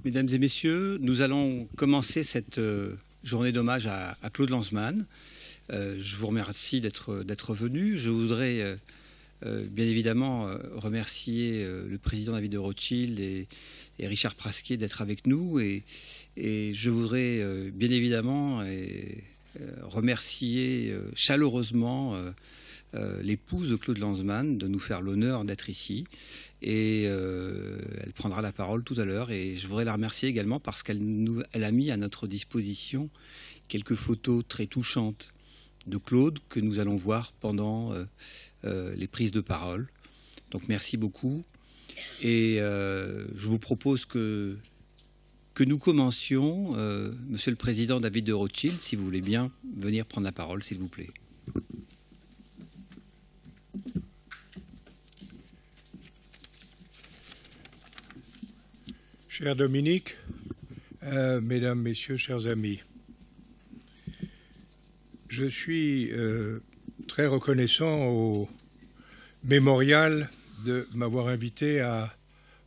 Mesdames et messieurs, nous allons commencer cette journée d'hommage à Claude Lanzmann. Je vous remercie d'être venu. Je voudrais bien évidemment remercier le président David de Rothschild et Richard Prasquier d'être avec nous. Et je voudrais bien évidemment remercier chaleureusement l'épouse de Claude Lanzmann de nous faire l'honneur d'être ici. Et elle prendra la parole tout à l'heure. Et je voudrais la remercier également parce qu'elle a mis à notre disposition quelques photos très touchantes de Claude que nous allons voir pendant les prises de parole. Donc merci beaucoup. Et je vous propose que nous commencions. Monsieur le Président David de Rothschild, si vous voulez bien venir prendre la parole, s'il vous plaît. Cher Dominique, Mesdames, Messieurs, chers amis, je suis très reconnaissant au mémorial de m'avoir invité à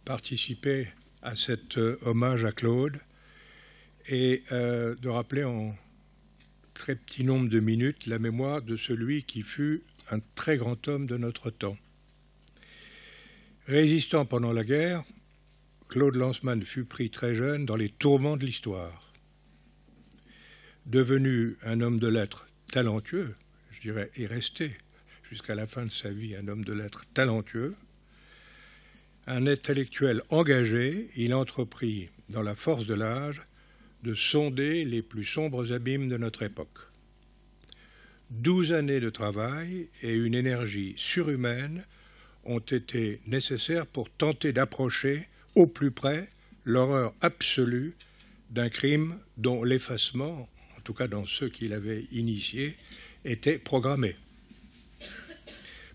participer à cet hommage à Claude et de rappeler en très petit nombre de minutes la mémoire de celui qui fut un très grand homme de notre temps. Résistant pendant la guerre, Claude Lanzmann fut pris très jeune dans les tourments de l'histoire. Devenu un homme de lettres talentueux, je dirais, et resté jusqu'à la fin de sa vie un homme de lettres talentueux, un intellectuel engagé, il entreprit, dans la force de l'âge, de sonder les plus sombres abîmes de notre époque. 12 années de travail et une énergie surhumaine ont été nécessaires pour tenter d'approcher au plus près l'horreur absolue d'un crime dont l'effacement, en tout cas dans ceux qu'il avait initiés, était programmé.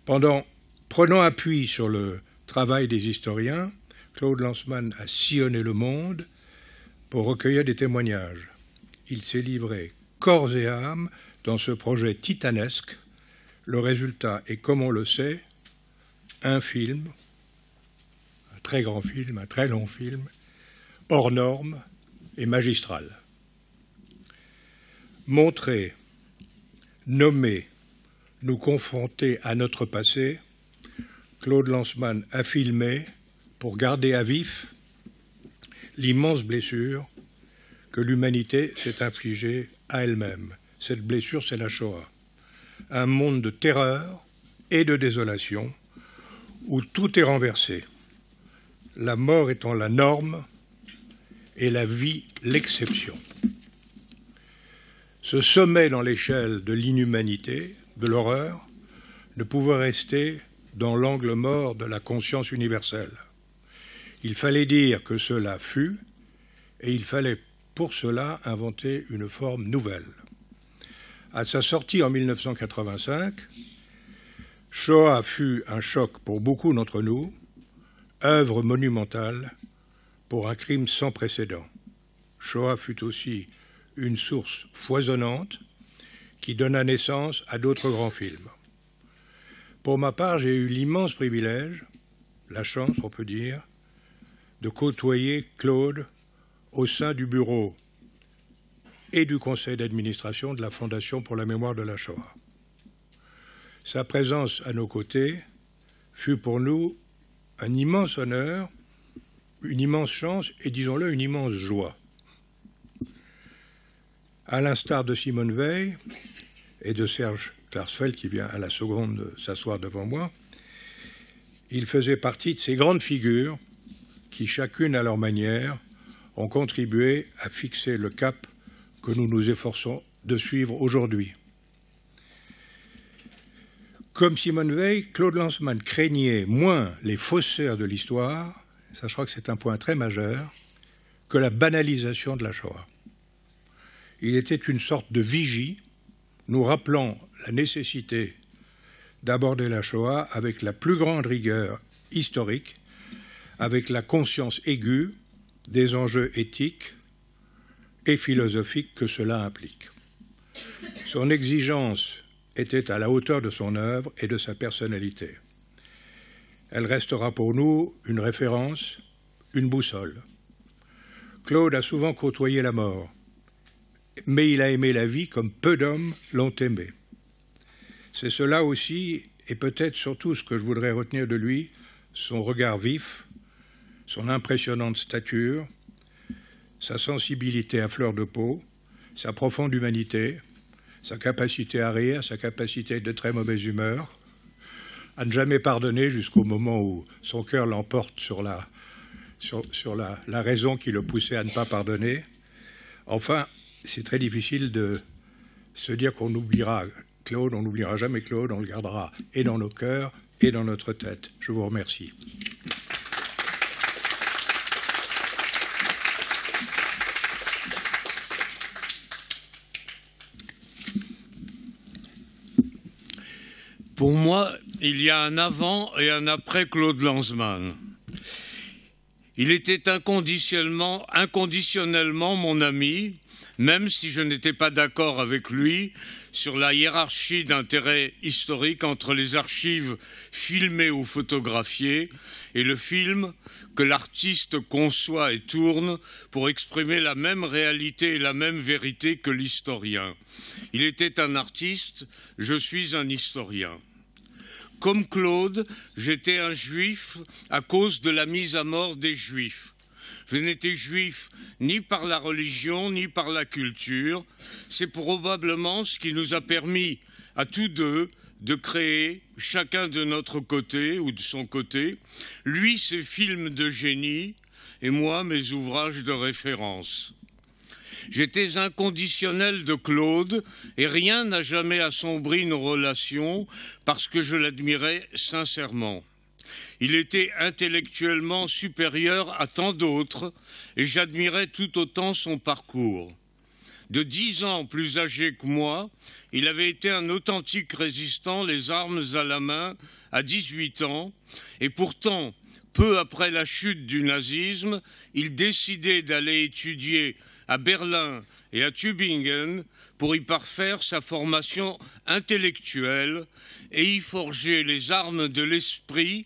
Prenant appui sur le travail des historiens, Claude Lanzmann a sillonné le monde pour recueillir des témoignages. Il s'est livré corps et âme dans ce projet titanesque. Le résultat est, comme on le sait, un film, un très grand film, un très long film, hors norme et magistral. Montrer, nommer, nous confronter à notre passé, Claude Lanzmann a filmé pour garder à vif l'immense blessure que l'humanité s'est infligée à elle-même. Cette blessure, c'est la Shoah. Un monde de terreur et de désolation où tout est renversé, la mort étant la norme et la vie l'exception. Ce sommet dans l'échelle de l'inhumanité, de l'horreur, ne pouvait rester dans l'angle mort de la conscience universelle. Il fallait dire que cela fut, et il fallait pour cela inventer une forme nouvelle. À sa sortie en 1985, Shoah fut un choc pour beaucoup d'entre nous, œuvre monumentale pour un crime sans précédent. Shoah fut aussi une source foisonnante qui donna naissance à d'autres grands films. Pour ma part, j'ai eu l'immense privilège, la chance, on peut dire, de côtoyer Claude au sein du bureau et du conseil d'administration de la Fondation pour la mémoire de la Shoah. Sa présence à nos côtés fut pour nous un immense honneur, une immense chance et, disons-le, une immense joie. À l'instar de Simone Veil et de Serge Klarsfeld, qui vient à la seconde s'asseoir devant moi, il faisait partie de ces grandes figures qui, chacune à leur manière, ont contribué à fixer le cap que nous nous efforçons de suivre aujourd'hui. Comme Simone Veil, Claude Lanzmann craignait moins les faussaires de l'histoire, ça je crois que c'est un point très majeur, que la banalisation de la Shoah. Il était une sorte de vigie nous rappelant la nécessité d'aborder la Shoah avec la plus grande rigueur historique, avec la conscience aiguë des enjeux éthiques et philosophiques que cela implique. Son exigence était à la hauteur de son œuvre et de sa personnalité. Elle restera pour nous une référence, une boussole. Claude a souvent côtoyé la mort, mais il a aimé la vie comme peu d'hommes l'ont aimé. C'est cela aussi, et peut-être surtout ce que je voudrais retenir de lui, son regard vif, son impressionnante stature, sa sensibilité à fleur de peau, sa profonde humanité, sa capacité à rire, sa capacité de très mauvaise humeur, à ne jamais pardonner jusqu'au moment où son cœur l'emporte sur la raison qui le poussait à ne pas pardonner. Enfin, c'est très difficile de se dire qu'on oubliera Claude, on n'oubliera jamais Claude, on le gardera et dans nos cœurs et dans notre tête. Je vous remercie. Pour moi, il y a un avant et un après Claude Lanzmann. Il était inconditionnellement mon ami, même si je n'étais pas d'accord avec lui sur la hiérarchie d'intérêt historique entre les archives filmées ou photographiées et le film que l'artiste conçoit et tourne pour exprimer la même réalité et la même vérité que l'historien. Il était un artiste, je suis un historien. Comme Claude, j'étais un juif à cause de la mise à mort des juifs. Je n'étais juif ni par la religion ni par la culture. C'est probablement ce qui nous a permis à tous deux de créer, chacun de notre côté ou de son côté, lui ses films de génie et moi mes ouvrages de référence. J'étais inconditionnel de Claude et rien n'a jamais assombri nos relations parce que je l'admirais sincèrement. Il était intellectuellement supérieur à tant d'autres et j'admirais tout autant son parcours. De 10 ans plus âgé que moi, il avait été un authentique résistant, les armes à la main, à 18 ans, et pourtant, peu après la chute du nazisme, il décidait d'aller étudier à Berlin et à Tübingen pour y parfaire sa formation intellectuelle et y forger les armes de l'esprit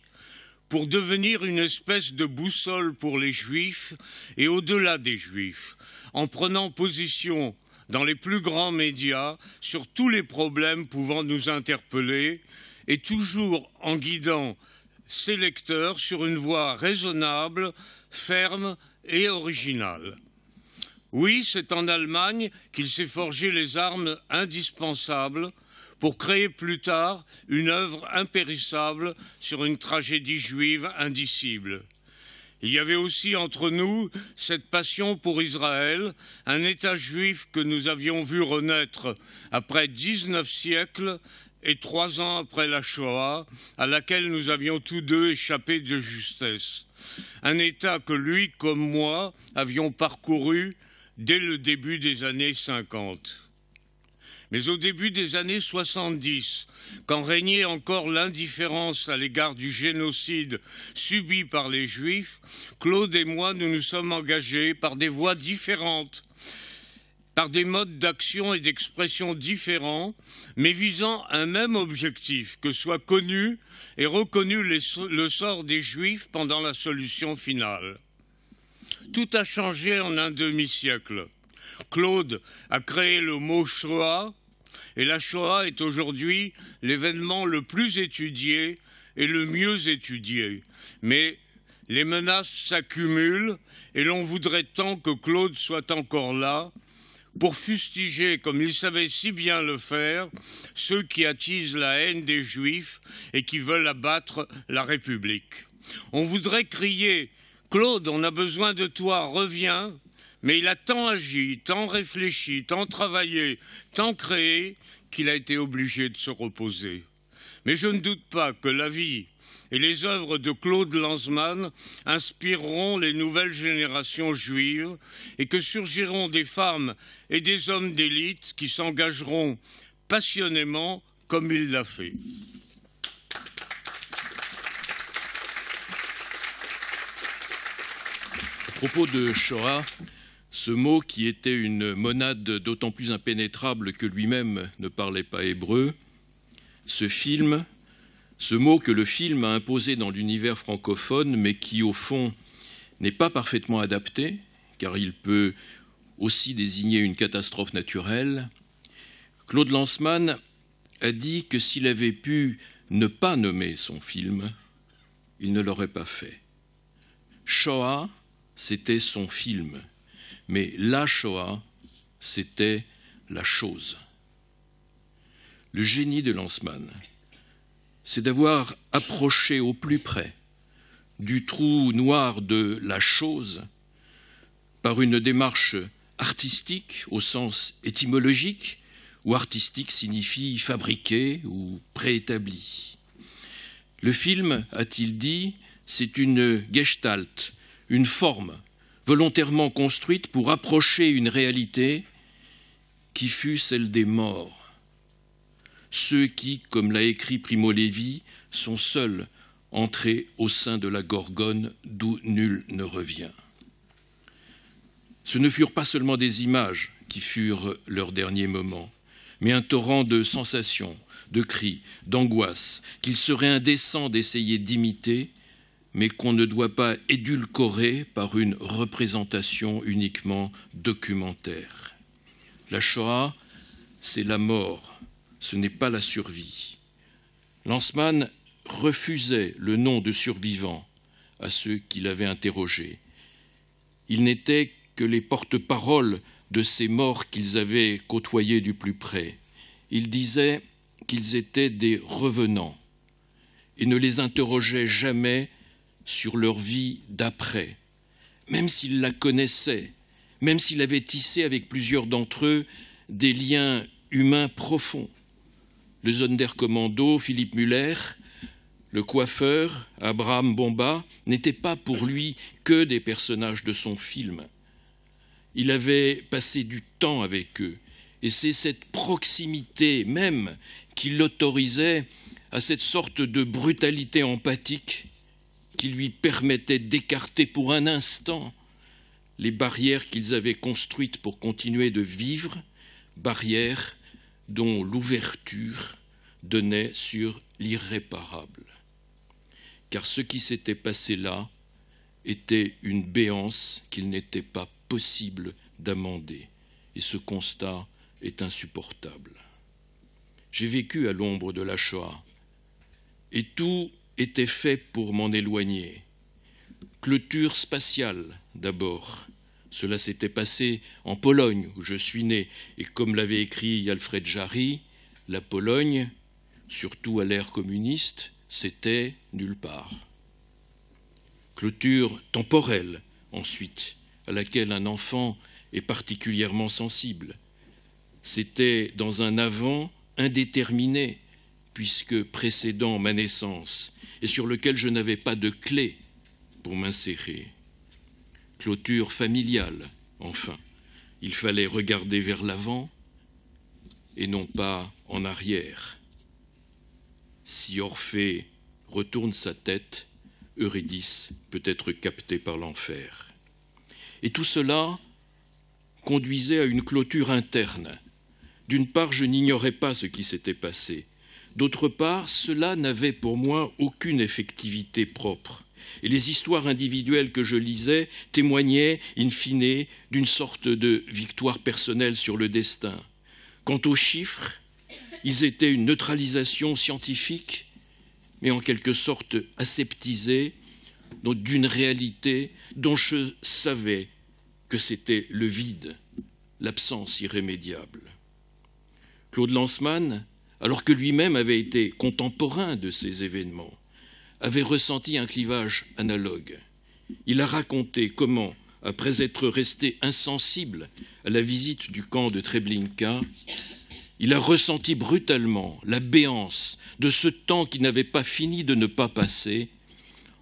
pour devenir une espèce de boussole pour les Juifs et au-delà des Juifs, en prenant position dans les plus grands médias sur tous les problèmes pouvant nous interpeller et toujours en guidant ses lecteurs sur une voie raisonnable, ferme et originale. Oui, c'est en Allemagne qu'il s'est forgé les armes indispensables pour créer plus tard une œuvre impérissable sur une tragédie juive indicible. Il y avait aussi entre nous cette passion pour Israël, un État juif que nous avions vu renaître après 19 siècles et 3 ans après la Shoah, à laquelle nous avions tous deux échappé de justesse. Un État que lui, comme moi, avions parcouru dès le début des années 50. Mais au début des années 70, quand régnait encore l'indifférence à l'égard du génocide subi par les Juifs, Claude et moi, nous nous sommes engagés par des voies différentes, par des modes d'action et d'expression différents, mais visant un même objectif, que soit connu et reconnu le sort des Juifs pendant la solution finale. Tout a changé en un demi-siècle. Claude a créé le mot Shoah, et la Shoah est aujourd'hui l'événement le plus étudié et le mieux étudié. Mais les menaces s'accumulent et l'on voudrait tant que Claude soit encore là pour fustiger, comme il savait si bien le faire, ceux qui attisent la haine des Juifs et qui veulent abattre la République. On voudrait crier « Claude, on a besoin de toi, reviens !» Mais il a tant agi, tant réfléchi, tant travaillé, tant créé, qu'il a été obligé de se reposer. Mais je ne doute pas que la vie et les œuvres de Claude Lanzmann inspireront les nouvelles générations juives et que surgiront des femmes et des hommes d'élite qui s'engageront passionnément comme il l'a fait. À propos de Shoah, ce mot qui était une monade d'autant plus impénétrable que lui-même ne parlait pas hébreu, ce mot que le film a imposé dans l'univers francophone, mais qui au fond n'est pas parfaitement adapté, car il peut aussi désigner une catastrophe naturelle, Claude Lanzmann a dit que s'il avait pu ne pas nommer son film, il ne l'aurait pas fait. Shoah, c'était son film, mais la Shoah, c'était la chose. Le génie de Lanzmann, c'est d'avoir approché au plus près du trou noir de la chose par une démarche artistique au sens étymologique, où artistique signifie fabriqué ou préétabli. Le film, a-t-il dit, c'est une gestalt, une forme volontairement construite pour approcher une réalité qui fut celle des morts. Ceux qui, comme l'a écrit Primo Levi, sont seuls entrés au sein de la Gorgone d'où nul ne revient. Ce ne furent pas seulement des images qui furent leurs derniers moments, mais un torrent de sensations, de cris, d'angoisse, qu'il serait indécent d'essayer d'imiter, mais qu'on ne doit pas édulcorer par une représentation uniquement documentaire. La Shoah, c'est la mort, ce n'est pas la survie. Lanzmann refusait le nom de survivant à ceux qui l'avaient interrogé. Ils n'étaient que les porte-paroles de ces morts qu'ils avaient côtoyés du plus près. Il disait qu'ils étaient des revenants et ne les interrogeait jamais sur leur vie d'après, même s'il la connaissait, même s'il avait tissé avec plusieurs d'entre eux des liens humains profonds. Le Sonderkommando, Philippe Muller, le coiffeur, Abraham Bomba, n'étaient pas pour lui que des personnages de son film. Il avait passé du temps avec eux, et c'est cette proximité même qui l'autorisait à cette sorte de brutalité empathique qui lui permettait d'écarter pour un instant les barrières qu'ils avaient construites pour continuer de vivre, barrières dont l'ouverture donnait sur l'irréparable. Car ce qui s'était passé là était une béance qu'il n'était pas possible d'amender, et ce constat est insupportable. J'ai vécu à l'ombre de la Shoah, et tout était fait pour m'en éloigner. Clôture spatiale, d'abord. Cela s'était passé en Pologne, où je suis né, et comme l'avait écrit Alfred Jarry, la Pologne, surtout à l'ère communiste, c'était nulle part. Clôture temporelle, ensuite, à laquelle un enfant est particulièrement sensible. C'était dans un avant indéterminé, puisque précédant ma naissance, et sur lequel je n'avais pas de clé pour m'insérer. Clôture familiale, enfin. Il fallait regarder vers l'avant et non pas en arrière. Si Orphée retourne sa tête, Eurydice peut être captée par l'enfer. Et tout cela conduisait à une clôture interne. D'une part, je n'ignorais pas ce qui s'était passé. D'autre part, cela n'avait pour moi aucune effectivité propre. Et les histoires individuelles que je lisais témoignaient, in fine, d'une sorte de victoire personnelle sur le destin. Quant aux chiffres, ils étaient une neutralisation scientifique, mais en quelque sorte aseptisée d'une réalité dont je savais que c'était le vide, l'absence irrémédiable. Claude Lanzmann, alors que lui-même avait été contemporain de ces événements, avait ressenti un clivage analogue. Il a raconté comment, après être resté insensible à la visite du camp de Treblinka, il a ressenti brutalement la béance de ce temps qui n'avait pas fini de ne pas passer,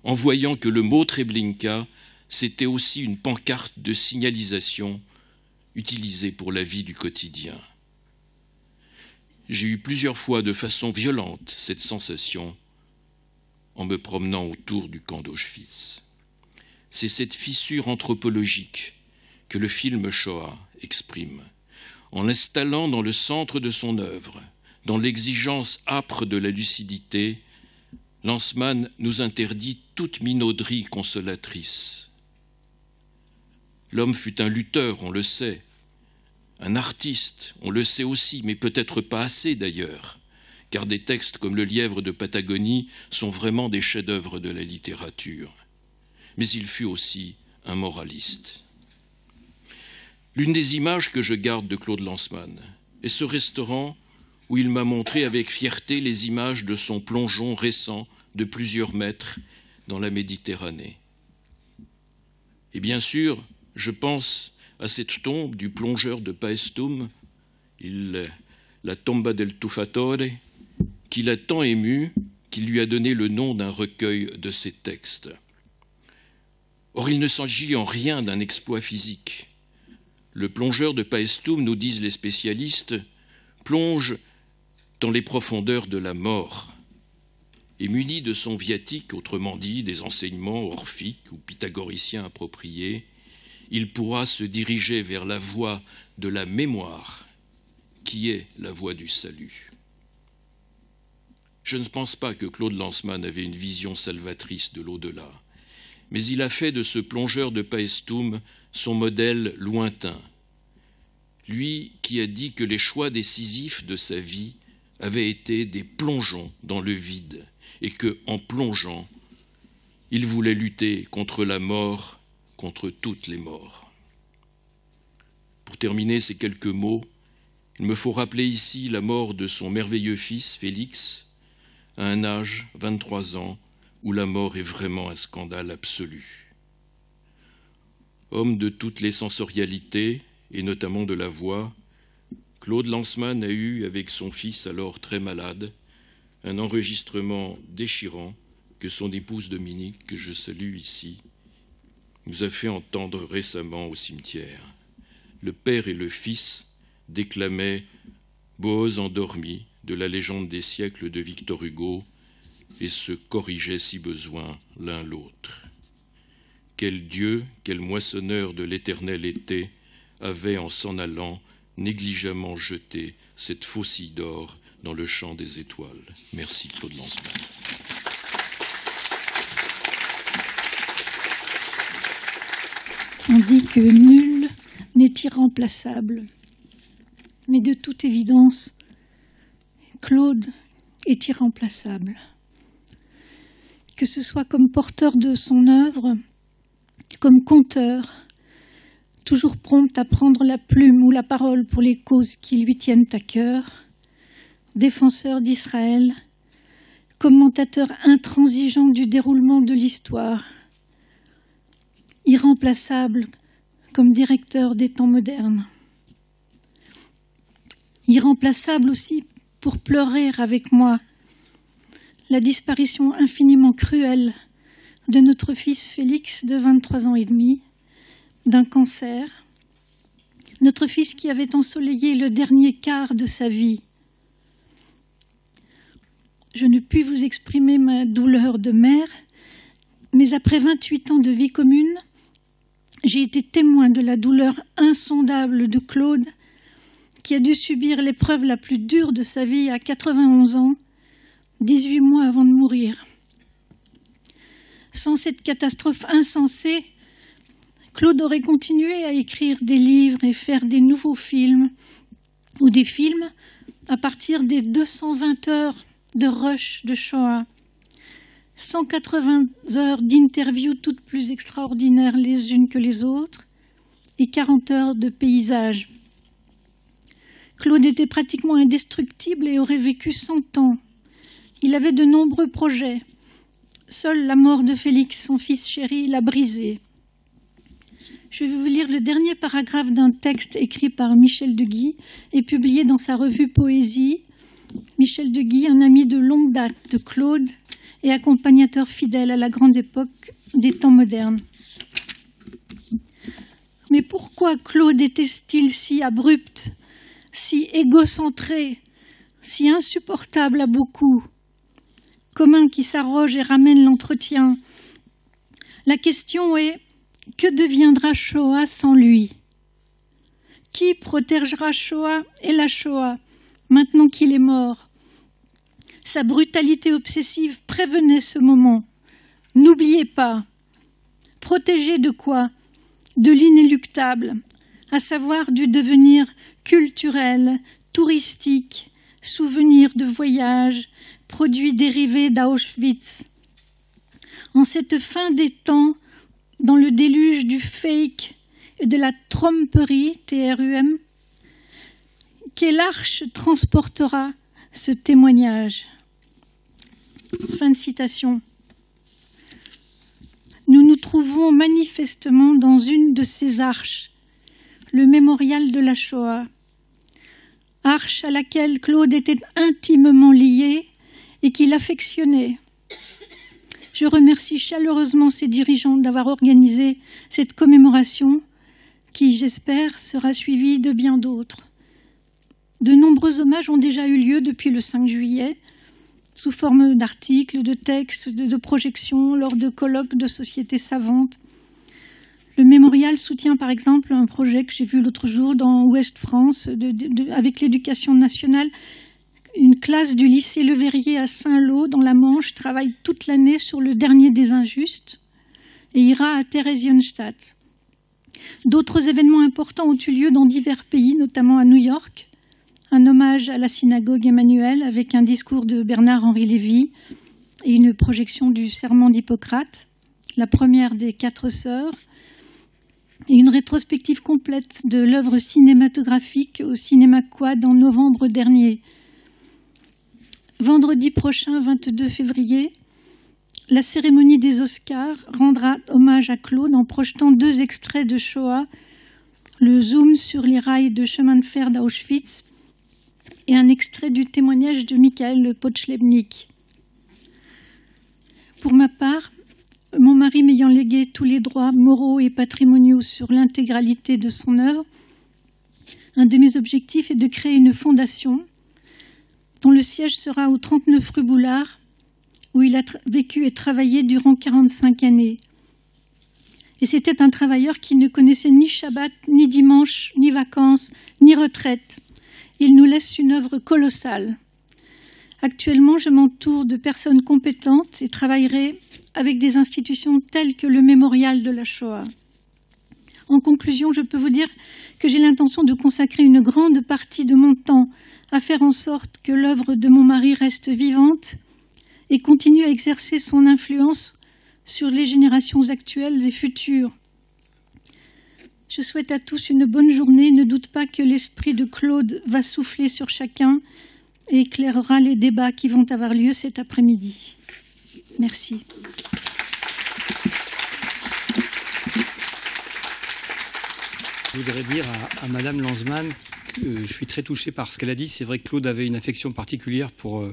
en voyant que le mot Treblinka, c'était aussi une pancarte de signalisation utilisée pour la vie du quotidien. j'ai eu plusieurs fois de façon violente cette sensation en me promenant autour du camp d'Auschwitz. C'est cette fissure anthropologique que le film Shoah exprime, en l'installant dans le centre de son œuvre, dans l'exigence âpre de la lucidité. Lanzmann nous interdit toute minauderie consolatrice. L'homme fut un lutteur, on le sait, un artiste, on le sait aussi, mais peut-être pas assez d'ailleurs, car des textes comme Le Lièvre de Patagonie sont vraiment des chefs-d'œuvre de la littérature. Mais il fut aussi un moraliste. L'une des images que je garde de Claude Lanzmann est ce restaurant où il m'a montré avec fierté les images de son plongeon récent de plusieurs mètres dans la Méditerranée. Et bien sûr, je pense à cette tombe du plongeur de Paestum, la tomba del tuffatore, qui l'a tant ému qu'il lui a donné le nom d'un recueil de ses textes. Or, il ne s'agit en rien d'un exploit physique. Le plongeur de Paestum, nous disent les spécialistes, plonge dans les profondeurs de la mort et muni de son viatique, autrement dit des enseignements orphiques ou pythagoriciens appropriés, il pourra se diriger vers la voie de la mémoire, qui est la voie du salut. Je ne pense pas que Claude Lanzmann avait une vision salvatrice de l'au-delà, mais il a fait de ce plongeur de Paestum son modèle lointain. Lui qui a dit que les choix décisifs de sa vie avaient été des plongeons dans le vide et que, en plongeant, il voulait lutter contre la mort, contre toutes les morts. Pour terminer ces quelques mots, il me faut rappeler ici la mort de son merveilleux fils, Félix, à un âge, 23 ans, où la mort est vraiment un scandale absolu. Homme de toutes les sensorialités, et notamment de la voix, Claude Lanzmann a eu, avec son fils alors très malade, un enregistrement déchirant que son épouse Dominique, que je salue ici, nous a fait entendre récemment au cimetière. Le père et le fils déclamaient « Boaz endormi » de la légende des siècles de Victor Hugo et se corrigeaient si besoin l'un l'autre. Quel Dieu, quel moissonneur de l'Éternel était, avait en s'en allant négligemment jeté cette faucille d'or dans le champ des étoiles. Merci Claude Lanzmann. On dit que nul n'est irremplaçable. Mais de toute évidence, Claude est irremplaçable. Que ce soit comme porteur de son œuvre, comme conteur, toujours prompt à prendre la plume ou la parole pour les causes qui lui tiennent à cœur, défenseur d'Israël, commentateur intransigeant du déroulement de l'histoire, irremplaçable comme directeur des temps modernes, irremplaçable aussi pour pleurer avec moi la disparition infiniment cruelle de notre fils Félix de 23 ans et demi, d'un cancer, notre fils qui avait ensoleillé le dernier quart de sa vie. Je ne puis vous exprimer ma douleur de mère, mais après 28 ans de vie commune, j'ai été témoin de la douleur insondable de Claude, qui a dû subir l'épreuve la plus dure de sa vie à 91 ans, 18 mois avant de mourir. Sans cette catastrophe insensée, Claude aurait continué à écrire des livres et faire des nouveaux films, ou des films à partir des 220 heures de rush de Shoah, 180 heures d'interviews toutes plus extraordinaires les unes que les autres, et 40 heures de paysages. Claude était pratiquement indestructible et aurait vécu 100 ans. Il avait de nombreux projets. Seule la mort de Félix, son fils chéri, l'a brisé. Je vais vous lire le dernier paragraphe d'un texte écrit par Michel de Guy et publié dans sa revue Poésie. Michel de Guy, un ami de longue date de Claude et accompagnateur fidèle à la grande époque des temps modernes. Mais pourquoi Claude était-il si abrupt, si égocentré, si insupportable à beaucoup, commun qui s'arroge et ramène l'entretien. La question est, que deviendra Shoah sans lui? Qui protégera Shoah et la Shoah, maintenant qu'il est mort? Sa brutalité obsessive prévenait ce moment. N'oubliez pas. Protégé de quoi? De l'inéluctable, à savoir du devenir culturel, touristique, souvenir de voyage, produit dérivé d'Auschwitz. En cette fin des temps, dans le déluge du fake et de la tromperie, TRUM, quelle arche transportera ce témoignage? Fin de citation. Nous nous trouvons manifestement dans une de ces arches, le mémorial de la Shoah, arche à laquelle Claude était intimement lié et qu'il affectionnait. Je remercie chaleureusement ses dirigeants d'avoir organisé cette commémoration qui, j'espère, sera suivie de bien d'autres. De nombreux hommages ont déjà eu lieu depuis le 5 juillet, sous forme d'articles, de textes, de projections, lors de colloques de sociétés savantes. Le mémorial soutient par exemple un projet que j'ai vu l'autre jour dans Ouest France avec l'éducation nationale. Une classe du lycée Le Verrier à Saint-Lô, dans la Manche, travaille toute l'année sur le dernier des injustes et ira à Theresienstadt. D'autres événements importants ont eu lieu dans divers pays, notamment à New York. Un hommage à la synagogue Emmanuel avec un discours de Bernard-Henri Lévy et une projection du serment d'Hippocrate, la première des 4 sœurs, et une rétrospective complète de l'œuvre cinématographique au Cinéma Quad en novembre dernier. Vendredi prochain, 22 février, la cérémonie des Oscars rendra hommage à Claude en projetant 2 extraits de Shoah, le zoom sur les rails de chemin de fer d'Auschwitz et un extrait du témoignage de Michael Pochlebnik. Pour ma part, mon mari m'ayant légué tous les droits moraux et patrimoniaux sur l'intégralité de son œuvre, un de mes objectifs est de créer une fondation dont le siège sera au 39 rue Boulard, où il a vécu et travaillé durant 45 années. Et c'était un travailleur qui ne connaissait ni Shabbat, ni dimanche, ni vacances, ni retraite. Il nous laisse une œuvre colossale. Actuellement, je m'entoure de personnes compétentes et travaillerai avec des institutions telles que le Mémorial de la Shoah. En conclusion, je peux vous dire que j'ai l'intention de consacrer une grande partie de mon temps à faire en sorte que l'œuvre de mon mari reste vivante et continue à exercer son influence sur les générations actuelles et futures. Je souhaite à tous une bonne journée. Ne doute pas que l'esprit de Claude va souffler sur chacun et éclairera les débats qui vont avoir lieu cet après-midi. Merci. Je voudrais dire à Madame Lanzmann, je suis très touché par ce qu'elle a dit. C'est vrai que Claude avait une affection particulière pour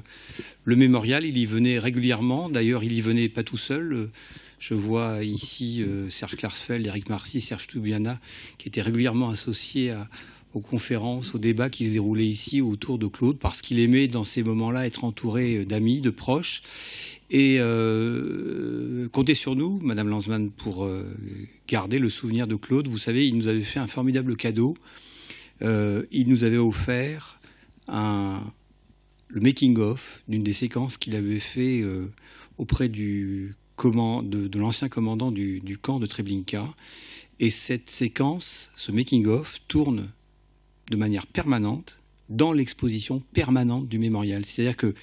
le mémorial. Il y venait régulièrement. D'ailleurs, il y venait pas tout seul. Je vois ici Serge Klarsfeld, Éric Marcy, Serge Toubiana, qui étaient régulièrement associés aux conférences, aux débats qui se déroulaient ici autour de Claude, parce qu'il aimait dans ces moments-là être entouré d'amis, de proches. Et comptez sur nous, Madame Lanzmann, pour garder le souvenir de Claude. Vous savez, il nous avait fait un formidable cadeau. Il nous avait offert le making-of d'une des séquences qu'il avait fait auprès de l'ancien commandant du camp de Treblinka. Et cette séquence, ce making-of, tourne de manière permanente dans l'exposition permanente du mémorial. C'est-à-dire que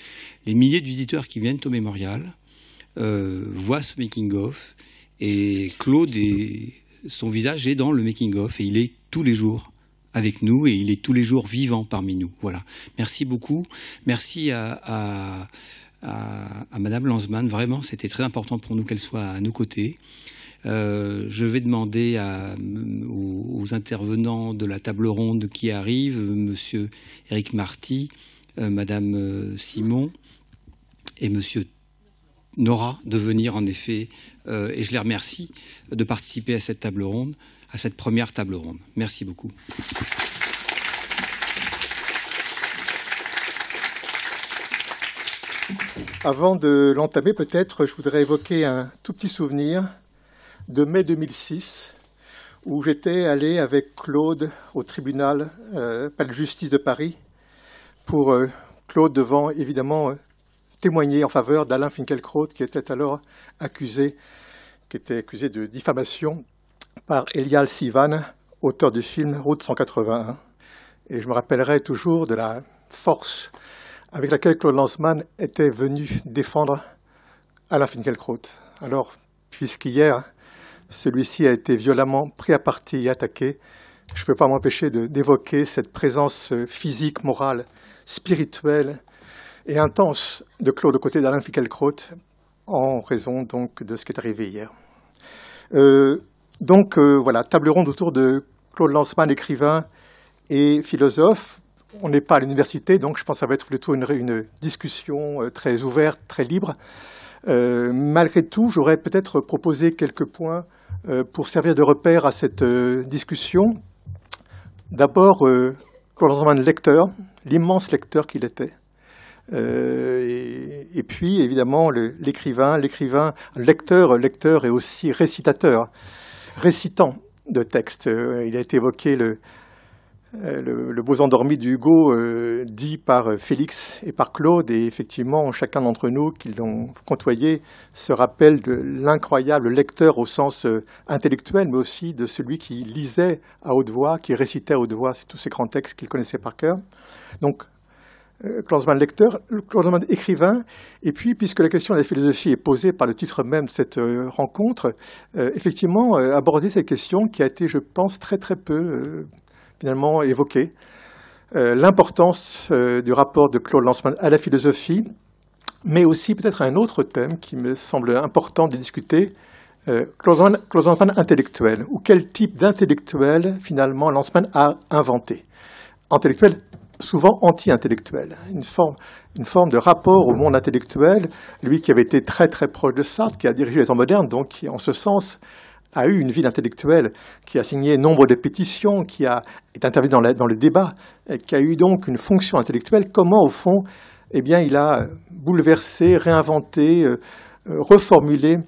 les milliers de visiteurs qui viennent au mémorial voient ce making-of, et Claude, son visage est dans le making-of, et il est tous les jours avec nous, et il est tous les jours vivant parmi nous. Voilà. Merci beaucoup. Merci à Madame Lanzmann. Vraiment, c'était très important pour nous qu'elle soit à nos côtés. Je vais demander aux intervenants de la table ronde qui arrivent, Monsieur Éric Marty, Madame Simon et Monsieur Nora, de venir en effet, et je les remercie de participer à cette table ronde, à cette première table ronde. Merci beaucoup. Avant de l'entamer, peut-être, je voudrais évoquer un tout petit souvenir de mai 2006, où j'étais allé avec Claude au tribunal palais de justice de Paris, pour Claude devant, évidemment, témoigner en faveur d'Alain Finkielkraut, qui était alors accusé de diffamation par Eyal Sivan, auteur du film Route 181. Et je me rappellerai toujours de la force avec laquelle Claude Lanzmann était venu défendre Alain Finkielkraut. Alors, puisqu'hier, celui-ci a été violemment pris à partie et attaqué, je ne peux pas m'empêcher d'évoquer cette présence physique, morale, spirituelle et intense de Claude aux côtés d'Alain Finkielkraut en raison donc de ce qui est arrivé hier. Voilà, table ronde autour de Claude Lanzmann, écrivain et philosophe. On n'est pas à l'université, donc je pense que ça va être plutôt une discussion très ouverte, très libre. Malgré tout, j'aurais peut-être proposé quelques points pour servir de repère à cette discussion. D'abord, Claude Lanzmann, lecteur, l'immense lecteur qu'il était. Et puis, évidemment, l'écrivain, lecteur et aussi récitant de textes. Il a été évoqué le Beaux endormis d'Hugo, dit par Félix et par Claude, et effectivement, chacun d'entre nous qui l'ont côtoyé se rappelle de l'incroyable lecteur au sens intellectuel, mais aussi de celui qui lisait à haute voix, qui récitait à haute voix tous ces grands textes qu'il connaissait par cœur. Donc, Claude Lanzmann lecteur, Claude Lanzmann écrivain, et puis, puisque la question de la philosophie est posée par le titre même de cette rencontre, effectivement, aborder cette question qui a été, je pense, très très peu finalement évoquée, l'importance du rapport de Claude Lanzmann à la philosophie, mais aussi peut-être un autre thème qui me semble important de discuter, Claude Lanzmann intellectuel, ou quel type d'intellectuel finalement Lanzmann a inventé. Intellectuel souvent anti-intellectuel, une forme de rapport au monde intellectuel, lui qui avait été très très proche de Sartre, qui a dirigé les temps modernes, donc qui en ce sens a eu une vie intellectuelle, qui a signé nombre de pétitions, qui est intervenu dans le débat, qui a eu donc une fonction intellectuelle. Comment, au fond, eh bien, il a bouleversé, réinventé, reformulé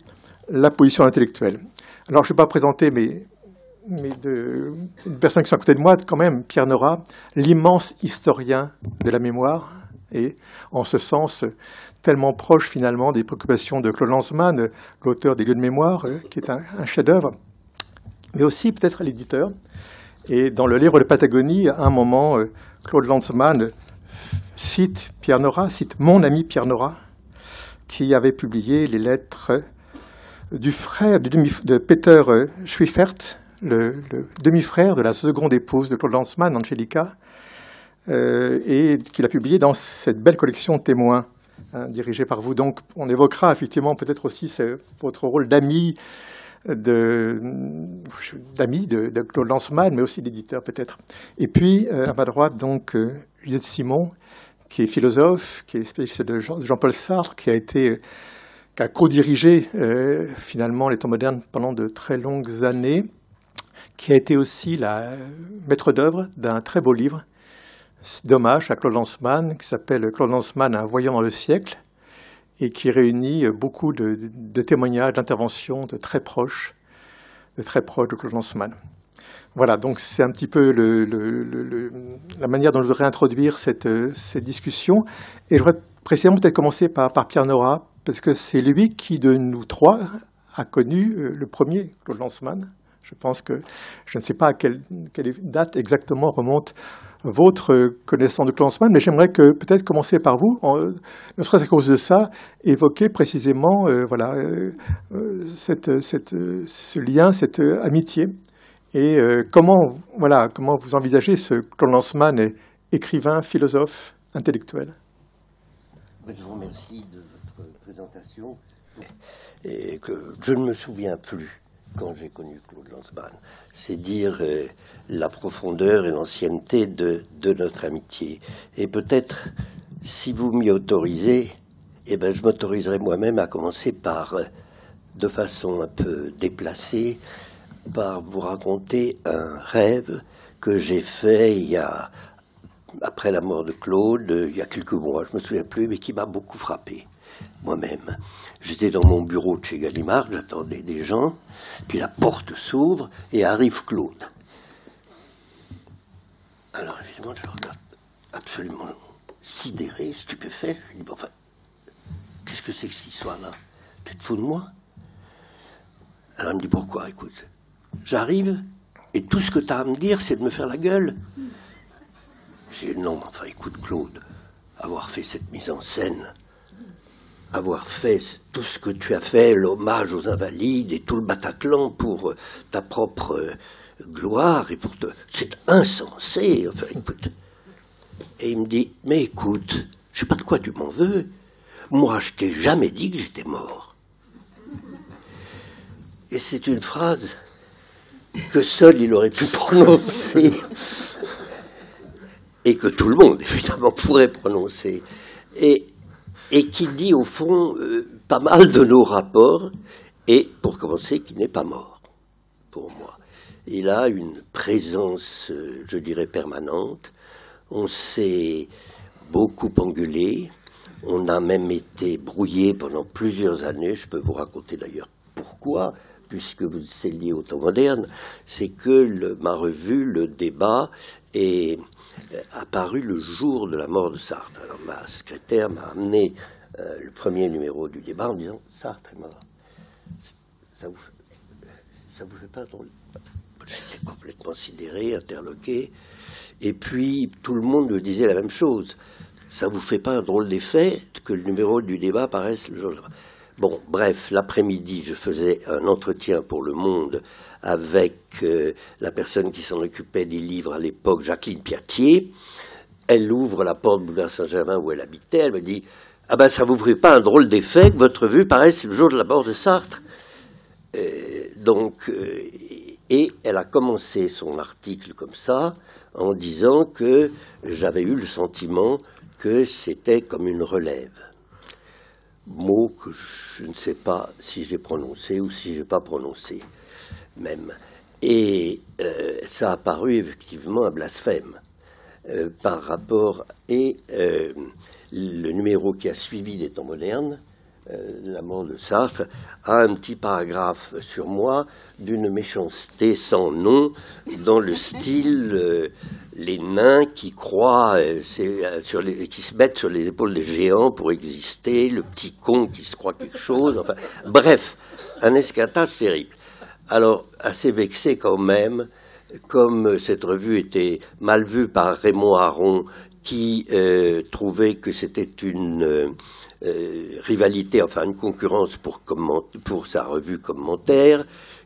la position intellectuelle. Alors, je ne vais pas présenter mes deux personnes qui sont à côté de moi, quand même, Pierre Nora, l'immense historien de la mémoire, et en ce sens tellement proche finalement des préoccupations de Claude Lanzmann, l'auteur des lieux de mémoire, qui est un chef-d'œuvre, mais aussi peut-être l'éditeur. Et dans le livre de Patagonie, à un moment, Claude Lanzmann cite Pierre Nora, cite mon ami Pierre Nora, qui avait publié les lettres du frère de Peter Schwieffert, le demi-frère de la seconde épouse de Claude Lanzmann, Angelica, et qu'il a publié dans cette belle collection Témoins, dirigée par vous. Donc, on évoquera effectivement peut-être aussi votre rôle d'ami de Claude Lanzmann, mais aussi d'éditeur peut-être. Et puis, à ma droite, donc, Juliette Simon, qui est philosophe, qui est spécialiste de Jean-Paul Sartre, qui a co-dirigé finalement les temps modernes pendant de très longues années, qui a été aussi la maître d'œuvre d'un très beau livre d'hommage à Claude Lanzmann, qui s'appelle Claude Lanzmann, un voyant dans le siècle, et qui réunit beaucoup de témoignages, d'interventions de très proches de Claude Lanzmann. Voilà, donc c'est un petit peu la manière dont je voudrais introduire cette discussion. Et je voudrais précisément peut-être commencer par Pierre Nora, parce que c'est lui qui, de nous trois, a connu le premier Claude Lanzmann. Je pense que je ne sais pas à quelle date exactement remonte votre connaissance de Claude Lanzmann, mais j'aimerais peut-être commencer par vous, ne serait-ce qu'à cause de ça, évoquer précisément ce lien, cette amitié, et comment vous envisagez ce Claude Lanzmann, écrivain, philosophe, intellectuel. Je vous remercie de votre présentation, et que je ne me souviens plus quand j'ai connu Claude Lanzmann. C'est dire la profondeur et l'ancienneté de notre amitié. Et peut-être, si vous m'y autorisez, je m'autoriserai moi-même à commencer par, de façon un peu déplacée, par vous raconter un rêve que j'ai fait après la mort de Claude, il y a quelques mois, je ne me souviens plus, mais qui m'a beaucoup frappé. moi-même. J'étais dans mon bureau de chez Gallimard, j'attendais des gens, puis la porte s'ouvre et arrive Claude. Alors évidemment, je le regarde absolument sidéré, stupéfait. Je lui dis, bon, enfin, qu'est-ce que c'est que cette histoire-là? Tu te fous de moi? Alors elle me dit, pourquoi? Écoute, j'arrive et tout ce que tu as à me dire, c'est de me faire la gueule. J'ai dit, non, enfin, écoute, Claude, avoir fait cette mise en scène, avoir fait tout ce que tu as fait, l'hommage aux Invalides et tout le Bataclan pour ta propre gloire, et pour te... c'est insensé, enfin, écoute. Et il me dit, mais écoute, je sais pas de quoi tu m'en veux, moi je t'ai jamais dit que j'étais mort. Et c'est une phrase que seul il aurait pu prononcer, et que tout le monde, évidemment, pourrait prononcer, et qui dit, au fond, pas mal de nos rapports, et, pour commencer, qu'il n'est pas mort, pour moi. Il a une présence, je dirais, permanente. On s'est beaucoup engueulé, on a même été brouillé pendant plusieurs années, je peux vous raconter d'ailleurs pourquoi, puisque c'est lié au temps moderne, c'est que ma revue, Le Débat, est apparu le jour de la mort de Sartre. Alors ma secrétaire m'a amené le premier numéro du Débat en disant « Sartre est mort. Ça vous fait pas drôle ?» J'étais complètement sidéré, interloqué. Et puis tout le monde me disait la même chose. « Ça vous fait pas un drôle d'effet que le numéro du Débat paraisse le jour de la mort ?» Bon, bref, l'après-midi, je faisais un entretien pour Le Monde avec la personne qui s'en occupait des livres à l'époque, Jacqueline Piatier. Elle ouvre la porte de Boulevard Saint-Germain où elle habitait. Elle me dit « Ah ben, ça vous ferait pas un drôle d'effet que votre revue paraisse le jour de la mort de Sartre ?» Et elle a commencé son article comme ça, en disant que j'avais eu le sentiment que c'était comme une relève. Mot que je ne sais pas si j'ai prononcé ou si je n'ai pas prononcé, même. Et ça a paru effectivement un blasphème par rapport... Et le numéro qui a suivi des temps modernes, la mort de Sartre, a un petit paragraphe sur moi d'une méchanceté sans nom, dans le style les nains qui croient, qui se mettent sur les épaules des géants pour exister, le petit con qui se croit quelque chose, enfin, bref, un escatage terrible. Alors, assez vexé quand même, comme cette revue était mal vue par Raymond Aron, qui trouvait que c'était une rivalité, enfin une concurrence pour sa revue Commentaire,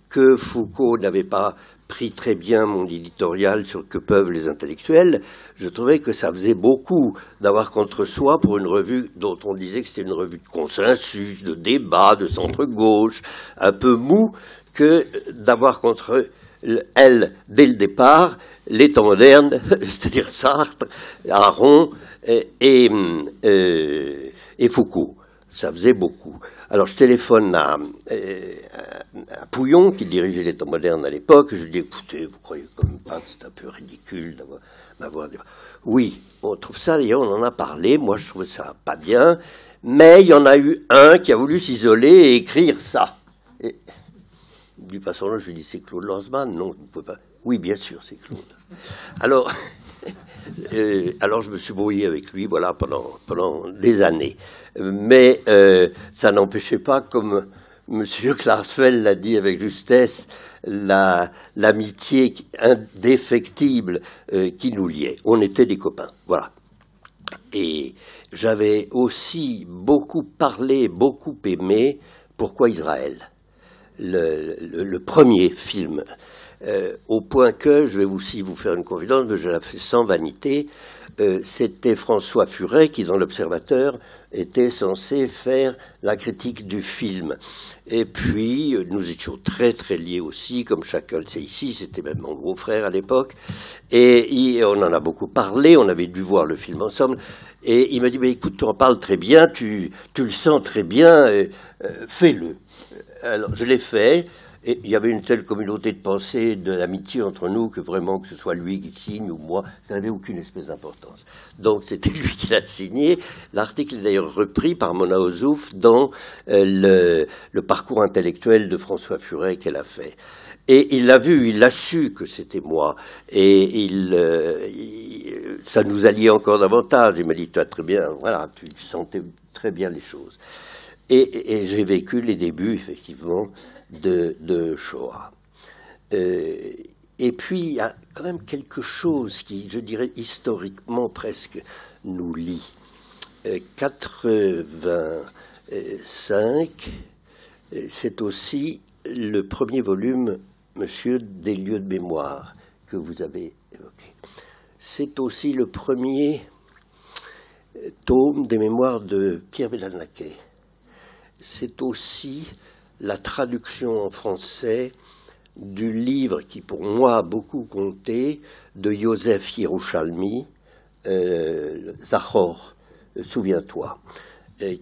que Foucault n'avait pas pris très bien mon éditorial sur Que peuvent les intellectuels, je trouvais que ça faisait beaucoup d'avoir contre soi pour une revue dont on disait que c'était une revue de consensus, de débat, de centre-gauche, un peu mou, que d'avoir contre elle, dès le départ, les temps modernes, c'est-à-dire Sartre, Aron et Foucault. Ça faisait beaucoup. Alors je téléphone à Pouillon, qui dirigeait les temps modernes à l'époque, et je lui dis, écoutez, vous croyez quand même pas que c'est un peu ridicule d'avoir... Oui, on trouve ça, d'ailleurs, on en a parlé, moi je trouvais ça pas bien, mais il y en a eu un qui a voulu s'isoler et écrire ça. Et, du façon là, je lui dis, c'est Claude Lanzmann? Non, vous ne pouvez pas. Oui, bien sûr, c'est Claude. Alors, alors je me suis brouillé avec lui, voilà, pendant des années. Mais ça n'empêchait pas, comme M. Klarsfeld l'a dit avec justesse, l'amitié indéfectible qui nous liait. On était des copains, voilà. Et j'avais aussi beaucoup parlé, beaucoup aimé Pourquoi Israël, le premier film, au point que, je vais aussi vous faire une confidence, mais je la fais sans vanité, c'était François Furet qui, dans l'Observateur, était censé faire la critique du film. Et puis, nous étions très très liés aussi, comme chacun le sait ici, c'était même mon gros frère à l'époque, et on en a beaucoup parlé, on avait dû voir le film ensemble, et il m'a dit, mais écoute, tu en parles très bien, tu le sens très bien, fais-le. Alors, je l'ai fait, Et il y avait une telle communauté de pensée, de l'amitié entre nous, que vraiment, que ce soit lui qui signe ou moi, ça n'avait aucune espèce d'importance. Donc c'était lui qui l'a signé. L'article est d'ailleurs repris par Mona Ozouf dans le parcours intellectuel de François Furet qu'elle a fait. Et il l'a vu, il l'a su que c'était moi. Et ça nous alliait encore davantage. Il m'a dit, tu as très bien, voilà, tu sentais très bien les choses. Et j'ai vécu les débuts, effectivement, de Shoah. Et puis, il y a quand même quelque chose qui, je dirais, historiquement presque nous lie. 85, c'est aussi le premier volume, monsieur, des lieux de mémoire que vous avez évoqué. C'est aussi le premier tome des mémoires de Pierre Velanaquet. C'est aussi la traduction en français du livre qui, pour moi, a beaucoup compté, de Yosef Yerushalmi, Zachor, souviens-toi,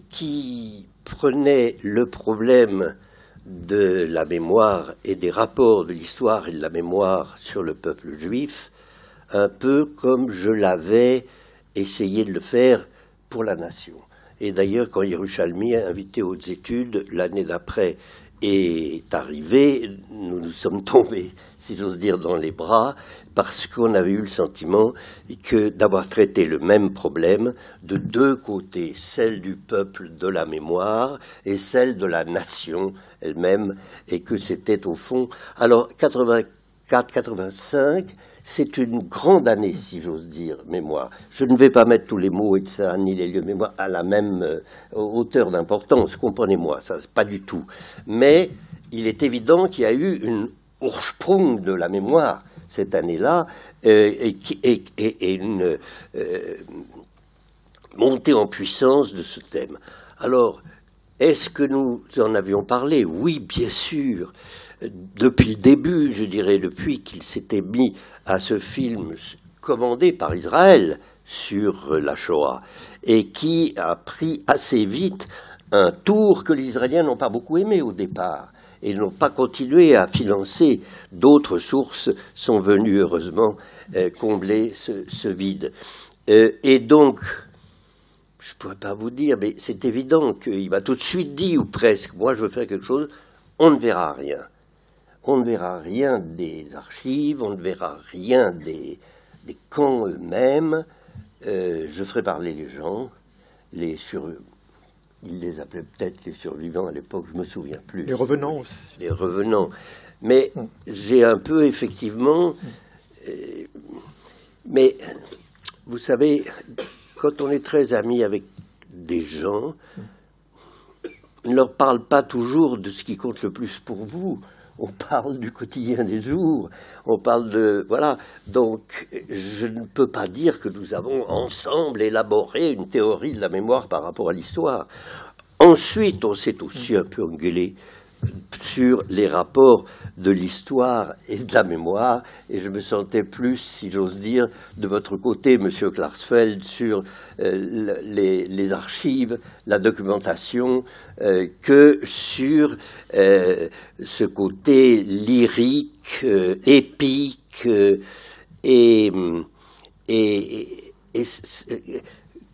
qui prenait le problème de la mémoire et des rapports de l'histoire et de la mémoire sur le peuple juif, un peu comme je l'avais essayé de le faire pour la nation. Et d'ailleurs, quand Yerushalmi a invité aux études, l'année d'après est arrivé, nous nous sommes tombés, si j'ose dire, dans les bras, parce qu'on avait eu le sentiment que d'avoir traité le même problème de deux côtés, celle du peuple de la mémoire et celle de la nation elle-même, et que c'était au fond... Alors, 84-85... c'est une grande année, si j'ose dire, mémoire. Je ne vais pas mettre tous les mots et de ça, ni les lieux de mémoire à la même hauteur d'importance, comprenez-moi, ça, c'est pas du tout. Mais il est évident qu'il y a eu une Ursprung de la mémoire cette année-là, et une montée en puissance de ce thème. Alors, est-ce que nous en avions parlé? Oui, bien sûr. Depuis le début, je dirais, depuis qu'il s'était mis à ce film commandé par Israël sur la Shoah, et qui a pris assez vite un tour que les Israéliens n'ont pas beaucoup aimé au départ, et n'ont pas continué à financer. D'autres sources sont venues, heureusement, combler ce vide. Et donc, je ne pourrais pas vous dire, mais c'est évident qu'il m'a tout de suite dit, ou presque, moi je veux faire quelque chose, on ne verra rien. On ne verra rien des archives, on ne verra rien des camps eux-mêmes. Je ferai parler les gens, ils les appelaient peut-être les survivants à l'époque, je ne me souviens plus. Les revenants aussi. Les revenants. Mais j'ai un peu, effectivement... mais, vous savez, quand on est très ami avec des gens, on ne leur parle pas toujours de ce qui compte le plus pour vous. On parle du quotidien des jours, on parle de... Voilà, donc je ne peux pas dire que nous avons ensemble élaboré une théorie de la mémoire par rapport à l'histoire. Ensuite, on s'est aussi un peu engueulé sur les rapports de l'histoire et de la mémoire, et je me sentais plus, si j'ose dire, de votre côté, Monsieur Klarsfeld, sur les archives, la documentation, que sur ce côté lyrique, épique, et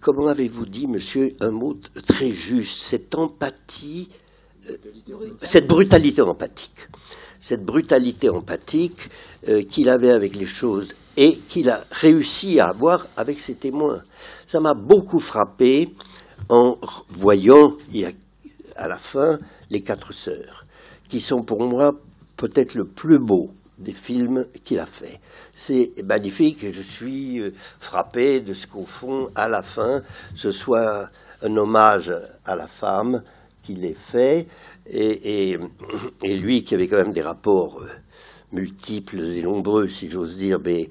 comment avez-vous dit, monsieur, un mot très juste, cette empathie, cette brutalité empathique qu'il avait avec les choses et qu'il a réussi à avoir avec ses témoins. Ça m'a beaucoup frappé en voyant à la fin Les Quatre Sœurs, qui sont pour moi peut-être le plus beau des films qu'il a fait. C'est magnifique et je suis frappé de ce qu'au fond, à la fin, ce soit un hommage à la femme qu'il ait fait, et lui qui avait quand même des rapports multiples et nombreux, si j'ose dire, mais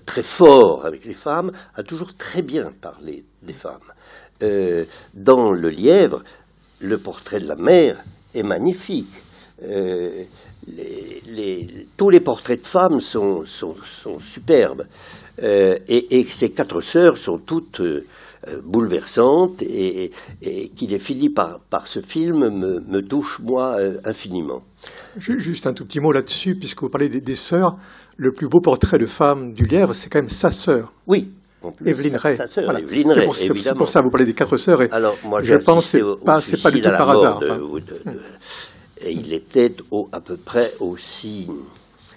très forts avec les femmes, a toujours très bien parlé des femmes. Dans Le Lièvre, le portrait de la mère est magnifique. tous les portraits de femmes sont superbes. Et ces 4 sœurs sont toutes bouleversantes et qui les finit par ce film me touche, moi, infiniment. Juste un tout petit mot là-dessus, puisque vous parlez des sœurs. Le plus beau portrait de femme du Lièvre, c'est quand même sa sœur. Oui. Évelyne Ray. Sa sœur, voilà. Évelyne Ray, évidemment. C'est pour ça que vous parlez des 4 sœurs. Et alors, moi, je pense que c'est pas du tout par hasard. Et il était à peu près aussi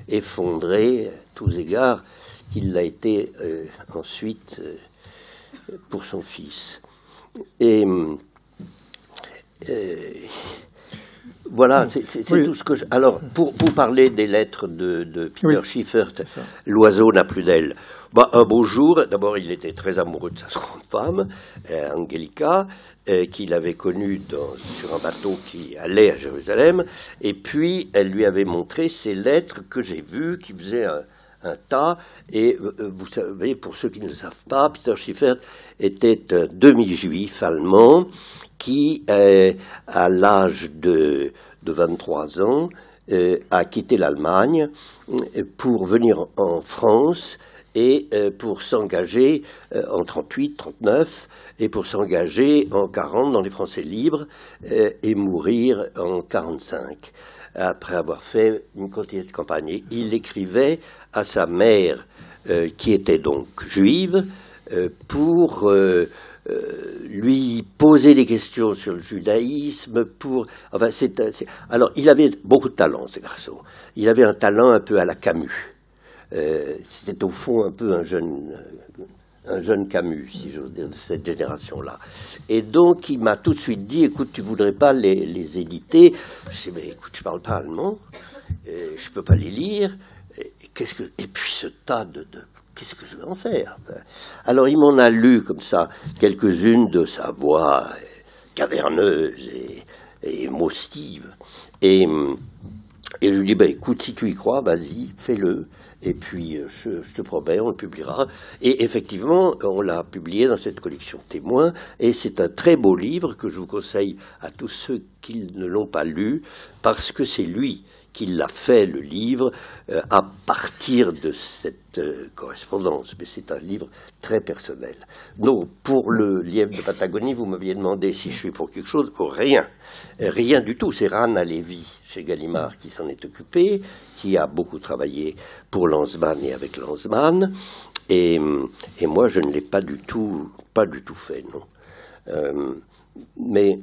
effondré, à tous égards, qu'il l'a été ensuite pour son fils. Et voilà, c'est tout ce que je... Alors, pour vous des lettres de Peter Schiffert, L'oiseau n'a plus d'aile. Un beau jour, d'abord, il était très amoureux de sa seconde femme, Angelica, qu'il avait connue sur un bateau qui allait à Jérusalem, et puis elle lui avait montré ces lettres que j'ai vues, qui faisaient un tas, et vous savez, pour ceux qui ne le savent pas, Peter Schiffert était un demi-juif allemand qui, à l'âge de 23 ans, a quitté l'Allemagne pour venir en France et pour s'engager en 38-39 et pour s'engager en 40 dans les Français libres et mourir en 45 après avoir fait une quantité de campagne. Et il écrivait à sa mère qui était donc juive pour lui poser des questions sur le judaïsme. Alors il avait beaucoup de talent, ce garçon. Il avait un talent un peu à la Camus. C'était au fond un peu un jeune Camus, si j'ose dire, de cette génération-là. Et donc, il m'a tout de suite dit, écoute, tu voudrais pas les éditer? Je dis, mais écoute, je parle pas allemand, je peux pas les lire, et puis ce tas qu'est-ce que je vais en faire? Alors, il m'en a lu, comme ça, quelques-unes de sa voix caverneuse et maustive. Et je lui dis, écoute, si tu y crois, vas-y, fais-le. Et puis, je te promets, on le publiera. Et effectivement, on l'a publié dans cette collection Témoins. Et c'est un très beau livre que je vous conseille à tous ceux qui ne l'ont pas lu, parce que c'est lui qui l'a fait, le livre, à partir de cette correspondance. Mais c'est un livre très personnel. Donc, pour le Lièvre de Patagonie, vous m'aviez demandé si je suis pour quelque chose. Pour rien. Rien du tout. C'est Rana Lévy, chez Gallimard, qui s'en est occupé, qui a beaucoup travaillé pour Lanzmann et avec Lanzmann. Et moi, je ne l'ai pas du tout fait, non. Mais,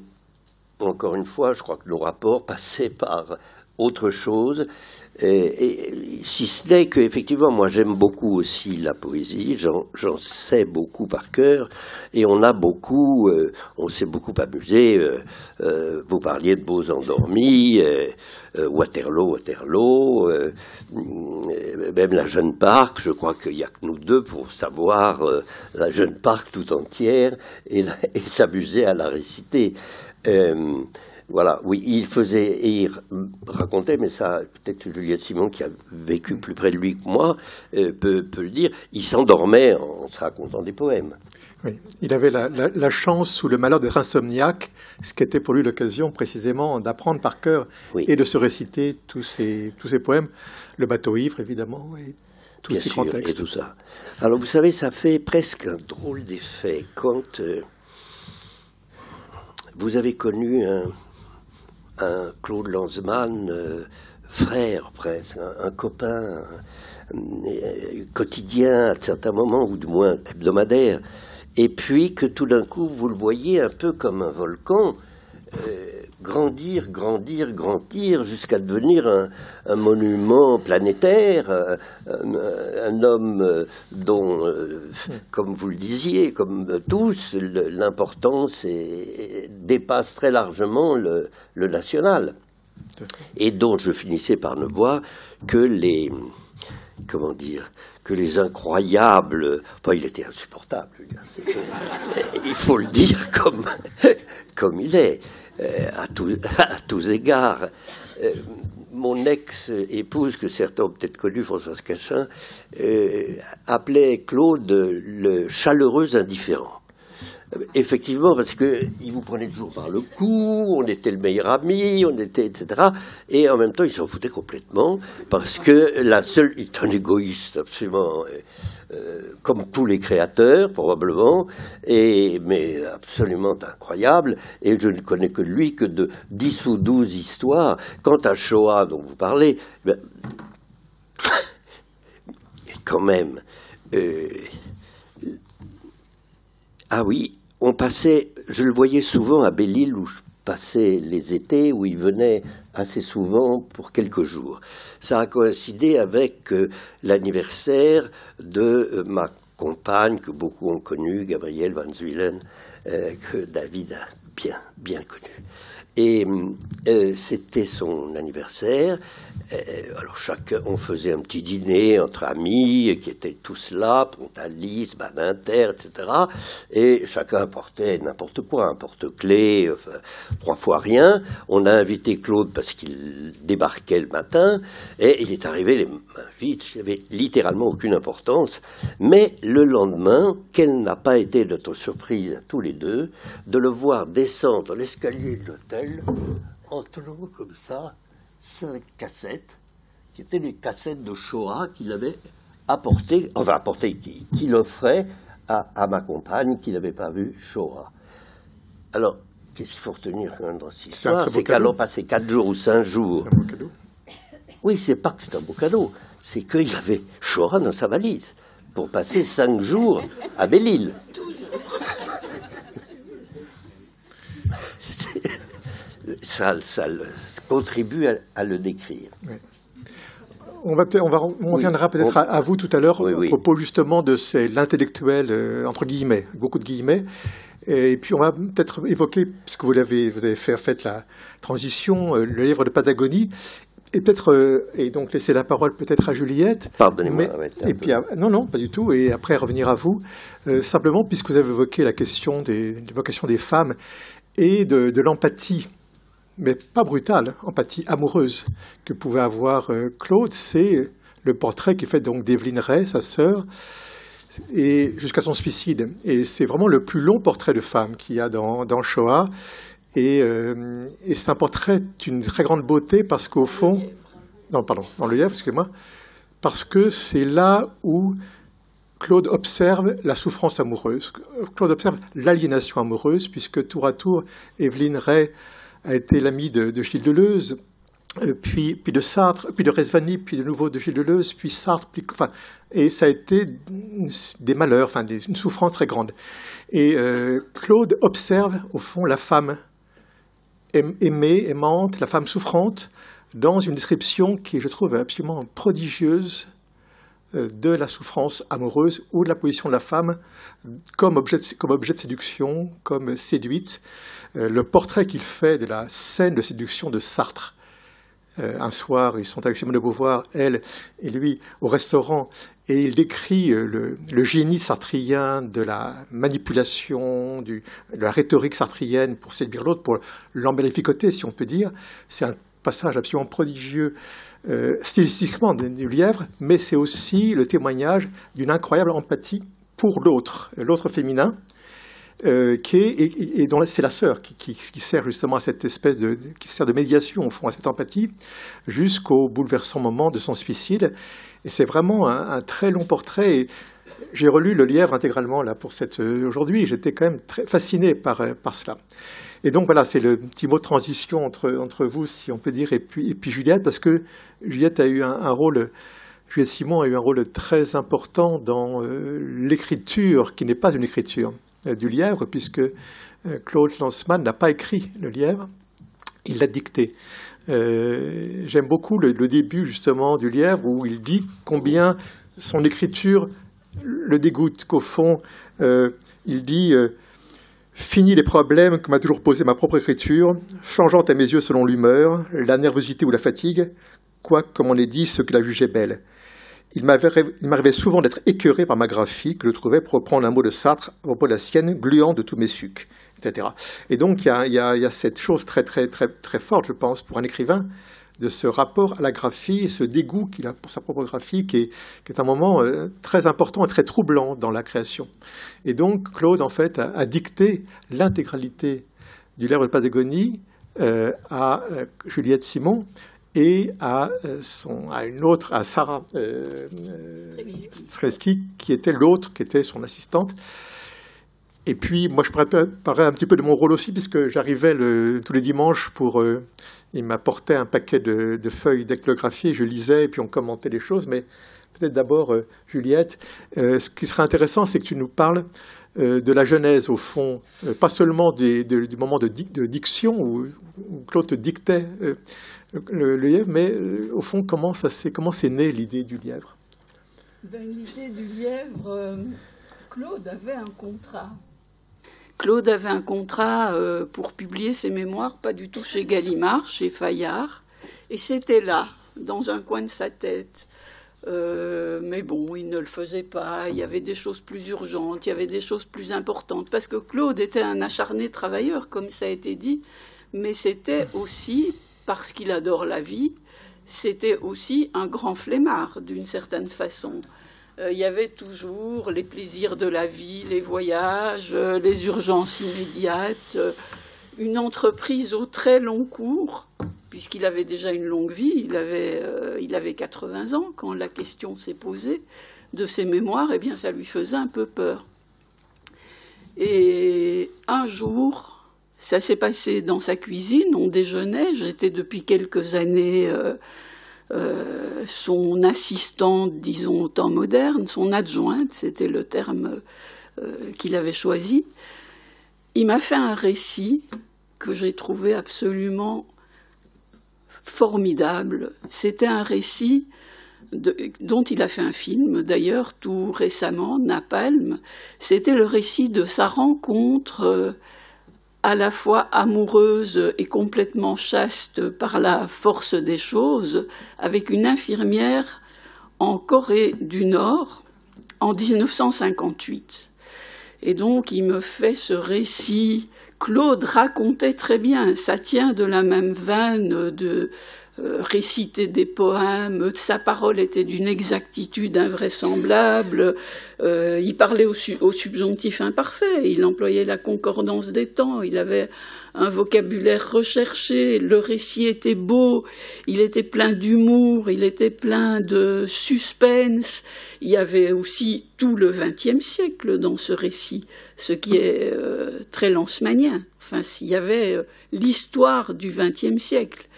encore une fois, je crois que nos rapports passaient par autre chose, et si ce n'est qu'effectivement, moi j'aime beaucoup aussi la poésie, j'en sais beaucoup par cœur, et on s'est beaucoup amusé. Vous parliez de Beaux endormis, Waterloo, même la Jeune Parc. Je crois qu'il n'y a que nous deux pour savoir la Jeune Parc tout entière et s'amuser à la réciter. Voilà, oui, il racontait, mais ça, peut-être Juliette Simon, qui a vécu plus près de lui que moi, peut le dire, il s'endormait en se racontant des poèmes. Oui, il avait la chance, sous le malheur d'être insomniaque, ce qui était pour lui l'occasion précisément d'apprendre par cœur et de se réciter tous ces poèmes, le bateau ivre évidemment, et tous ces grands textes. Et tout ça. Alors vous savez, ça fait presque un drôle d'effet quand vous avez connu un Claude Lanzmann, frère presque, un copain quotidien à certains moments, ou du moins hebdomadaire, et puis que tout d'un coup vous le voyez un peu comme un volcan grandir jusqu'à devenir un monument planétaire, un homme dont, comme vous le disiez, comme tous, l'importance dépasse très largement le national, et dont je finissais par ne voir que les incroyables... Enfin, il était insupportable, il faut le dire comme il est, à tous égards. Mon ex-épouse, que certains ont peut-être connu, Françoise Cachin, appelait Claude le chaleureux indifférent. Effectivement, parce qu'il vous prenait toujours par le cou, on était le meilleur ami, on était, etc. Et en même temps, il s'en foutait complètement, parce que il est un égoïste absolument, comme tous les créateurs, probablement, mais absolument incroyable. Et je ne connais que lui que de 10 ou 12 histoires. Quant à Shoah, dont vous parlez, quand même... ah oui, on passait, je le voyais souvent à Belle-Île où je passais les étés, où il venait assez souvent pour quelques jours. Ça a coïncidé avec l'anniversaire de ma compagne, que beaucoup ont connue, Gabrielle Van Zuylen, que David a bien connue. Et c'était son anniversaire. Alors on faisait un petit dîner entre amis qui étaient tous là, Pontalis, Badinter, etc. Et chacun apportait n'importe quoi, un porte-clés, enfin, 3 fois rien. On a invité Claude parce qu'il débarquait le matin et il est arrivé les mains vides, ce qui n'avait littéralement aucune importance. Mais le lendemain, quelle n'a pas été notre surprise à tous les deux de le voir descendre l'escalier de l'hôtel en tenant comme ça 5 cassettes, qui étaient les cassettes de Shoah qu'il avait qu'il offrait à ma compagne qui n'avait pas vu Shoah. Alors, qu'est-ce qu'il faut retenir quand même dans cette histoire? C'est qu'alors passer 4 jours ou 5 jours. C'est un beau cadeau. Oui, c'est pas que c'est un beau cadeau, c'est qu'il avait Shoah dans sa valise pour passer 5 jours à Belle-Île. Ça contribue à le décrire. Oui. On reviendra peut-être à vous tout à l'heure à propos justement de l'intellectuel, entre guillemets, beaucoup de guillemets. Et puis on va peut-être évoquer, puisque vous avez fait la transition, le livre de Patagonie, et peut-être et donc laisser la parole peut-être à Juliette. Pardonnez-moi. Et puis non, pas du tout. Et après revenir à vous, simplement puisque vous avez évoqué la question des vocations des femmes et de l'empathie. Mais pas brutale, empathie amoureuse que pouvait avoir Claude. C'est le portrait qui est fait donc d'Evelyne Ray, sa sœur, et jusqu'à son suicide. Et c'est vraiment le plus long portrait de femme qu'il y a dans Shoah. Et c'est un portrait d'une très grande beauté parce qu'au fond... Non, pardon, dans Le Lièvre, excusez-moi. Parce que c'est là où Claude observe la souffrance amoureuse. Claude observe l'aliénation amoureuse, puisque tour à tour, Evelyne Ray a été l'amie de Gilles Deleuze, puis de Sartre, puis de Rezvani, puis de nouveau de Gilles Deleuze, puis Sartre, et ça a été des malheurs, une souffrance très grande. Et Claude observe, au fond, la femme aimée, aimante, la femme souffrante, dans une description qui est, je trouve, absolument prodigieuse de la souffrance amoureuse ou de la position de la femme comme objet de séduction, comme séduite. Le portrait qu'il fait de la scène de séduction de Sartre. Un soir, ils sont avec Simone de Beauvoir, elle et lui, au restaurant, et il décrit le génie sartrien de la manipulation, de la rhétorique sartrienne pour séduire l'autre, pour l'embellificoter, si on peut dire. C'est un passage absolument prodigieux, stylistiquement du Lièvre, mais c'est aussi le témoignage d'une incroyable empathie pour l'autre féminin, et dont c'est la sœur qui sert justement à cette espèce qui sert de médiation au fond à cette empathie jusqu'au bouleversant moment de son suicide. Et c'est vraiment un très long portrait. Et j'ai relu Le Lièvre intégralement là pour aujourd'hui. J'étais quand même très fasciné par cela. Et donc voilà, c'est le petit mot de transition entre vous, si on peut dire, et puis Juliette, parce que Juliette a eu Juliette Simon a eu un rôle très important dans l'écriture, qui n'est pas une écriture du Lièvre, puisque Claude Lanzmann n'a pas écrit Le Lièvre, il l'a dicté. J'aime beaucoup le début justement du Lièvre, où il dit combien son écriture le dégoûte, qu'au fond, il dit « Fini les problèmes que m'a toujours posé ma propre écriture, changeant à mes yeux selon l'humeur, la nervosité ou la fatigue, quoi, comme on l'a dit, ce que la jugeait belle. Il m'arrivait souvent d'être écœuré par ma graphie, que je trouvais, pour reprendre un mot de Sartre, à propos de la sienne, gluant de tous mes sucs, etc. » Et donc, il y a cette chose très, très, très, très forte, je pense, pour un écrivain, de ce rapport à la graphie et ce dégoût qu'il a pour sa propre graphie, qui est un moment très important et très troublant dans la création. Et donc, Claude, en fait, a dicté l'intégralité du Livre de Patagonie à Juliette Simon et à Sarah Strelski, qui était l'autre, qui était son assistante. Et puis, moi, je pourrais parler un petit peu de mon rôle aussi, puisque j'arrivais tous les dimanches pour... il m'apportait un paquet de feuilles dactylographie, et je lisais, et puis on commentait les choses. Mais peut-être d'abord, Juliette, ce qui serait intéressant, c'est que tu nous parles de la genèse, au fond, pas seulement du moment de diction, où Claude te dictait le lièvre, mais au fond, comment c'est né l'idée du lièvre? L'idée du lièvre, Claude avait un contrat. Claude avait un contrat pour publier ses mémoires, pas du tout chez Gallimard, chez Fayard, et c'était là, dans un coin de sa tête. Mais bon, il ne le faisait pas, il y avait des choses plus urgentes, il y avait des choses plus importantes, parce que Claude était un acharné travailleur, comme ça a été dit, mais c'était aussi, parce qu'il adore la vie, c'était aussi un grand flemmard, d'une certaine façon. Il y avait toujours les plaisirs de la vie, les voyages, les urgences immédiates, une entreprise au très long cours, puisqu'il avait déjà une longue vie, il avait 80 ans quand la question s'est posée de ses mémoires, eh bien ça lui faisait un peu peur. Et un jour, ça s'est passé dans sa cuisine, on déjeunait, j'étais depuis quelques années son assistante, disons au temps moderne, son adjointe, c'était le terme qu'il avait choisi. Il m'a fait un récit que j'ai trouvé absolument formidable. C'était un récit dont il a fait un film, d'ailleurs, tout récemment, Napalm. C'était le récit de sa rencontre à la fois amoureuse et complètement chaste par la force des choses avec une infirmière en Corée du Nord en 1958. Et donc, il me fait ce récit. Claude racontait très bien, ça tient de la même veine de réciter des poèmes, sa parole était d'une exactitude invraisemblable, il parlait au subjonctif imparfait, il employait la concordance des temps, il avait un vocabulaire recherché, le récit était beau, il était plein d'humour, il était plein de suspense, il y avait aussi tout le XXe siècle dans ce récit, ce qui est très lancemanien, enfin s'il y avait l'histoire du XXe siècle.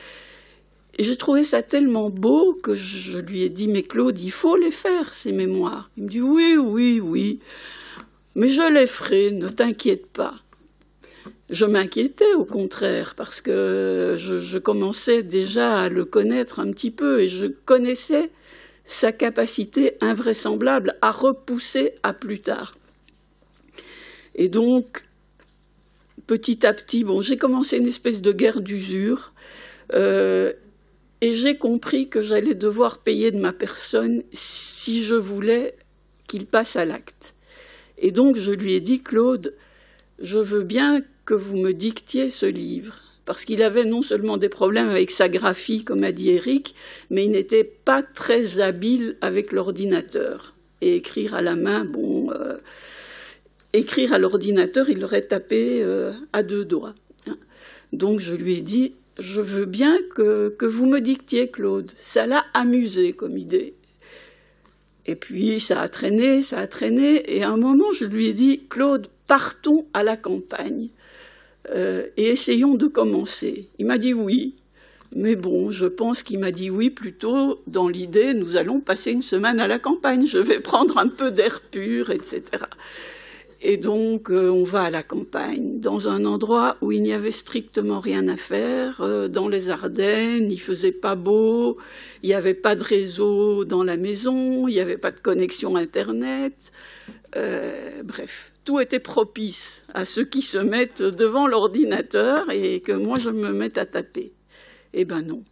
Et j'ai trouvé ça tellement beau que je lui ai dit « Mais Claude, il faut les faire, ces mémoires. » Il me dit « Oui, mais je les ferai, ne t'inquiète pas. » Je m'inquiétais au contraire, parce que je commençais déjà à le connaître un petit peu et je connaissais sa capacité invraisemblable à repousser à plus tard. Et donc, petit à petit, bon, j'ai commencé une espèce de guerre d'usure, et j'ai compris que j'allais devoir payer de ma personne si je voulais qu'il passe à l'acte. Et donc je lui ai dit, Claude, je veux bien que vous me dictiez ce livre. Parce qu'il avait non seulement des problèmes avec sa graphie, comme a dit Éric, mais il n'était pas très habile avec l'ordinateur. Et écrire à la main, bon, écrire à l'ordinateur, il l'aurait tapé à deux doigts. Donc je lui ai dit, je veux bien que vous me dictiez, Claude. Ça l'a amusé comme idée. Et puis, ça a traîné, et à un moment, je lui ai dit, Claude, partons à la campagne et essayons de commencer. Il m'a dit oui, mais bon, je pense qu'il m'a dit oui plutôt dans l'idée, nous allons passer une semaine à la campagne, je vais prendre un peu d'air pur, etc. Et donc, on va à la campagne, dans un endroit où il n'y avait strictement rien à faire, dans les Ardennes, il faisait pas beau, il n'y avait pas de réseau dans la maison, il n'y avait pas de connexion Internet. Bref, tout était propice à ceux qui se mettent devant l'ordinateur et que moi je me mette à taper. Eh ben non.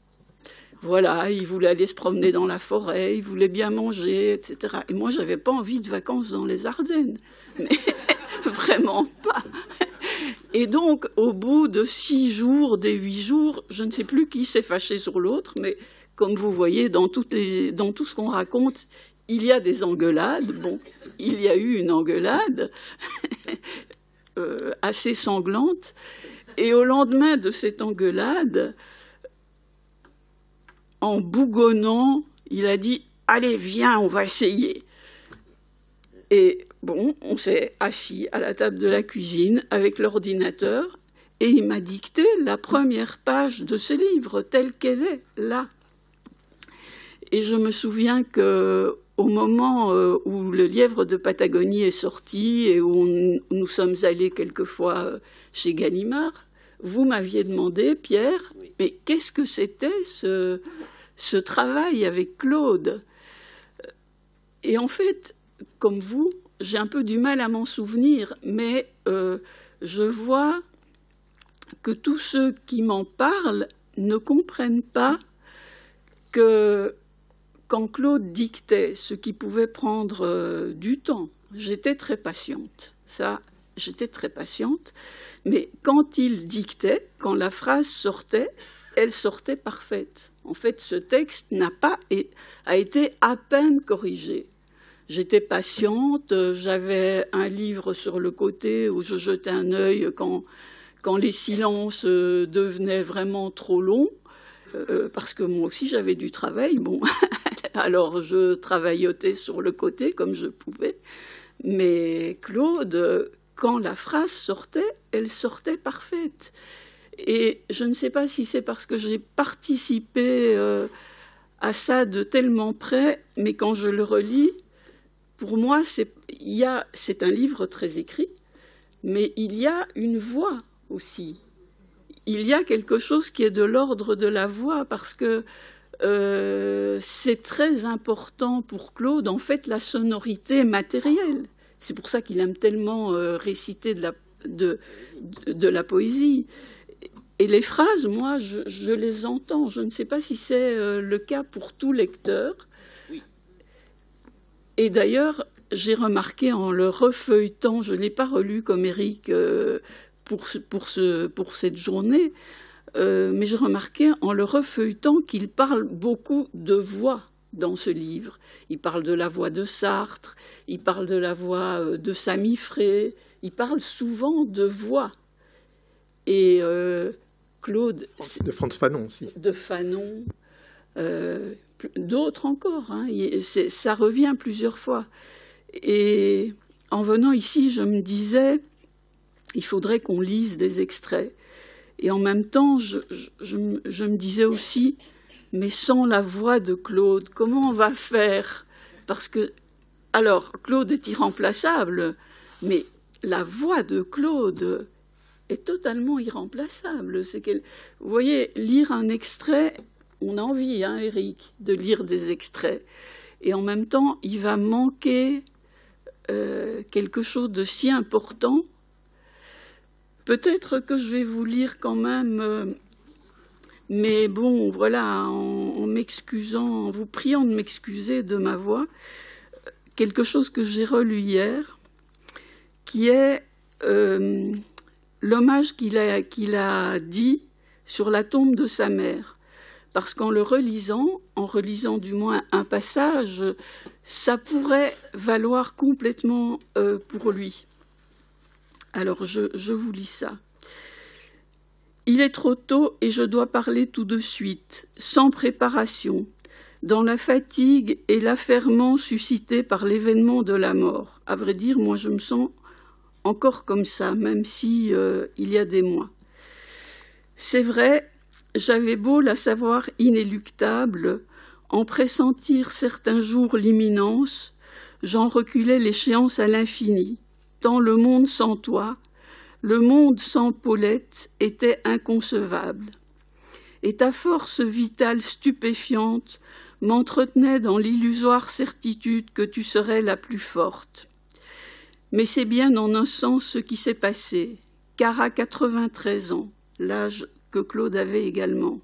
Voilà, il voulait aller se promener dans la forêt, il voulait bien manger, etc. Et moi, j'avais pas envie de vacances dans les Ardennes. Mais vraiment pas. Et donc, au bout de 6 jours, des 8 jours, je ne sais plus qui s'est fâché sur l'autre, mais comme vous voyez, dans tout ce qu'on raconte, il y a des engueulades. Bon, il y a eu une engueulade assez sanglante. Et au lendemain de cette engueulade, en bougonnant, il a dit « Allez, viens, on va essayer ». Et bon, on s'est assis à la table de la cuisine avec l'ordinateur et il m'a dicté la première page de ce livre, telle qu'elle est, là. Et je me souviens qu'au moment où le Lièvre de Patagonie est sorti et où nous sommes allés quelquefois chez Gallimard, vous m'aviez demandé, Pierre, mais qu'est-ce que c'était ce travail avec Claude? Et en fait, comme vous, j'ai un peu du mal à m'en souvenir, mais je vois que tous ceux qui m'en parlent ne comprennent pas que quand Claude dictait, ce qui pouvait prendre du temps, j'étais très patiente. Ça, j'étais très patiente. Mais quand il dictait, quand la phrase sortait, elle sortait parfaite. En fait, ce texte a été à peine corrigé. J'étais patiente, j'avais un livre sur le côté où je jetais un œil quand les silences devenaient vraiment trop longs, parce que moi aussi j'avais du travail. Bon, alors je travaillotais sur le côté comme je pouvais. Mais Claude, quand la phrase sortait, elle sortait parfaite. Et je ne sais pas si c'est parce que j'ai participé à ça de tellement près, mais quand je le relis, pour moi, c'est un livre très écrit, mais il y a une voix aussi. Il y a quelque chose qui est de l'ordre de la voix, parce que c'est très important pour Claude, en fait, la sonorité matérielle. C'est pour ça qu'il aime tellement réciter de la poésie. Et les phrases, moi, je les entends. Je ne sais pas si c'est le cas pour tout lecteur. Oui. Et d'ailleurs, j'ai remarqué en le refeuilletant, je ne l'ai pas relu comme Éric pour cette journée, mais j'ai remarqué en le refeuilletant qu'il parle beaucoup de voix dans ce livre. Il parle de la voix de Sartre, il parle de la voix de Samy Frey, il parle souvent de voix. Et Claude... De Frantz Fanon aussi. De Fanon, d'autres encore. Hein, ça revient plusieurs fois. Et en venant ici, je me disais, il faudrait qu'on lise des extraits. Et en même temps, je me disais aussi, mais sans la voix de Claude, comment on va faire? Parce que, alors, Claude est irremplaçable, mais la voix de Claude est totalement irremplaçable. Vous voyez, lire un extrait, on a envie, hein, Éric, de lire des extraits. Et en même temps, il va manquer quelque chose de si important. Peut-être que je vais vous lire quand même, mais bon, voilà, en m'excusant, en vous priant de m'excuser de ma voix, quelque chose que j'ai relu hier, qui est l'hommage qu'il a dit sur la tombe de sa mère. Parce qu'en en relisant du moins un passage, ça pourrait valoir complètement pour lui. Alors, je vous lis ça. Il est trop tôt et je dois parler tout de suite, sans préparation, dans la fatigue et l'affairement suscité par l'événement de la mort. À vrai dire, moi, je me sens encore comme ça, même si il y a des mois. C'est vrai, j'avais beau la savoir inéluctable, en pressentir certains jours l'imminence, j'en reculais l'échéance à l'infini, tant le monde sans toi, le monde sans Paulette était inconcevable. Et ta force vitale stupéfiante m'entretenait dans l'illusoire certitude que tu serais la plus forte. Mais c'est bien en un sens ce qui s'est passé, car à 93 ans, l'âge que Claude avait également,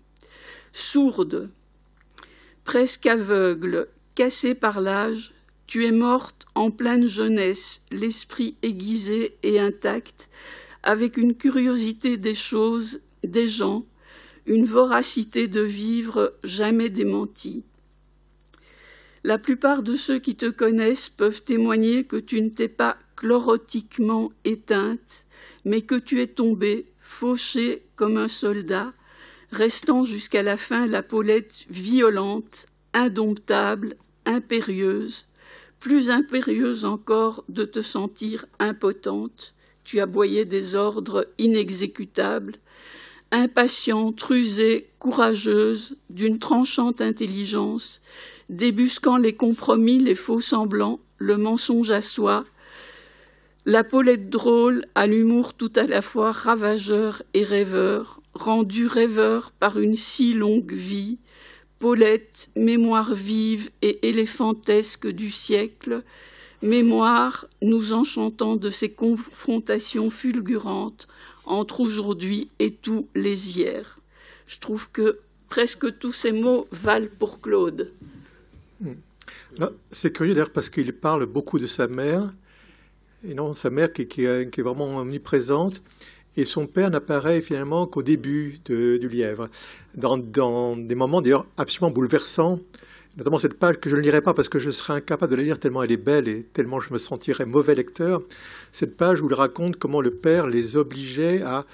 sourde, presque aveugle, cassée par l'âge, tu es morte en pleine jeunesse, l'esprit aiguisé et intact, avec une curiosité des choses, des gens, une voracité de vivre jamais démentie. La plupart de ceux qui te connaissent peuvent témoigner que tu ne t'es pas chlorotiquement éteinte, mais que tu es tombée, fauchée comme un soldat, restant jusqu'à la fin la Paulette violente, indomptable, impérieuse, plus impérieuse encore de te sentir impotente. Tu aboyais des ordres inexécutables, impatiente, rusée, courageuse, d'une tranchante intelligence, débusquant les compromis, les faux semblants, le mensonge à soi, la Paulette drôle à l'humour tout à la fois ravageur et rêveur, rendu rêveur par une si longue vie, Paulette, mémoire vive et éléphantesque du siècle, mémoire nous enchantant de ces confrontations fulgurantes entre aujourd'hui et tous les hier. Je trouve que presque tous ces mots valent pour Claude. C'est curieux d'ailleurs parce qu'il parle beaucoup de sa mère, et non, sa mère qui est vraiment omniprésente, et son père n'apparaît finalement qu'au début du Lièvre, dans des moments d'ailleurs absolument bouleversants, notamment cette page que je ne lirai pas parce que je serais incapable de la lire tellement elle est belle et tellement je me sentirais mauvais lecteur, cette page où il raconte comment le père les obligeait à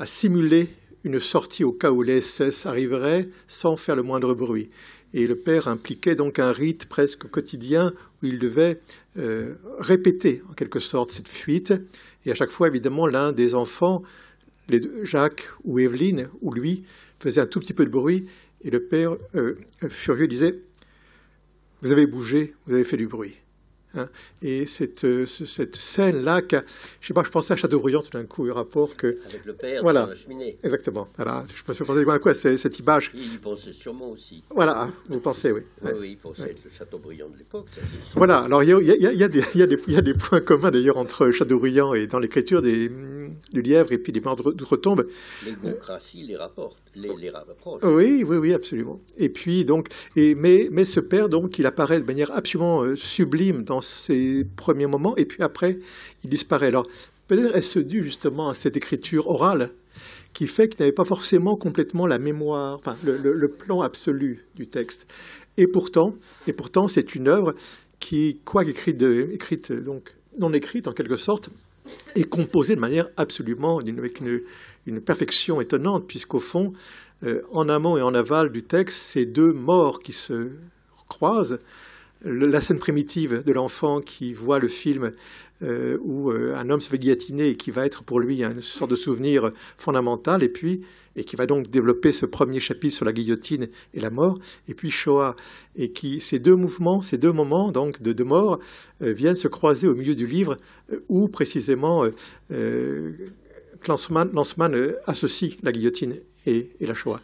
simuler une sortie au cas où les SS arriveraient sans faire le moindre bruit. Et le père impliquait donc un rite presque quotidien où il devait répéter en quelque sorte cette fuite. Et à chaque fois, évidemment, l'un des enfants, Jacques ou Evelyne, ou lui, faisait un tout petit peu de bruit. Et le père, furieux, disait « Vous avez bougé, vous avez fait du bruit ». Et cette scène-là, je sais pas, je pensais à Chateaubriand tout d'un coup, le rapport que... Avec le père voilà, dans la cheminée. Exactement. Voilà, je me suis pensé à quoi, cette image. Il y pensait sûrement aussi. Voilà, vous pensez, oui. Oui, oui, il pensait être le Chateaubriand de l'époque. Voilà, alors il y a des points communs d'ailleurs entre Chateaubriand et dans l'écriture du Lièvre et puis des Morts d'Outre-Tombe. L'égoncratie les rapporte, les rapproche. Oui, absolument. Et puis donc, mais ce père donc, il apparaît de manière absolument sublime dans ses premiers moments, et puis après, il disparaît. Alors, peut-être est-ce dû justement à cette écriture orale qui fait qu'il n'avait pas forcément complètement la mémoire, enfin, le plan absolu du texte. Et pourtant, c'est une œuvre qui, quoique écrite donc non écrite en quelque sorte, est composée de manière absolument, avec une perfection étonnante, puisqu'au fond, en amont et en aval du texte, c'est deux morts qui se croisent. La scène primitive de l'enfant qui voit le film où un homme se fait guillotiner et qui va être pour lui une sorte de souvenir fondamental, et qui va donc développer ce premier chapitre sur la guillotine et la mort, et puis Shoah, et ces deux moments donc de mort viennent se croiser au milieu du livre où précisément Lanzmann associe la guillotine et la Shoah.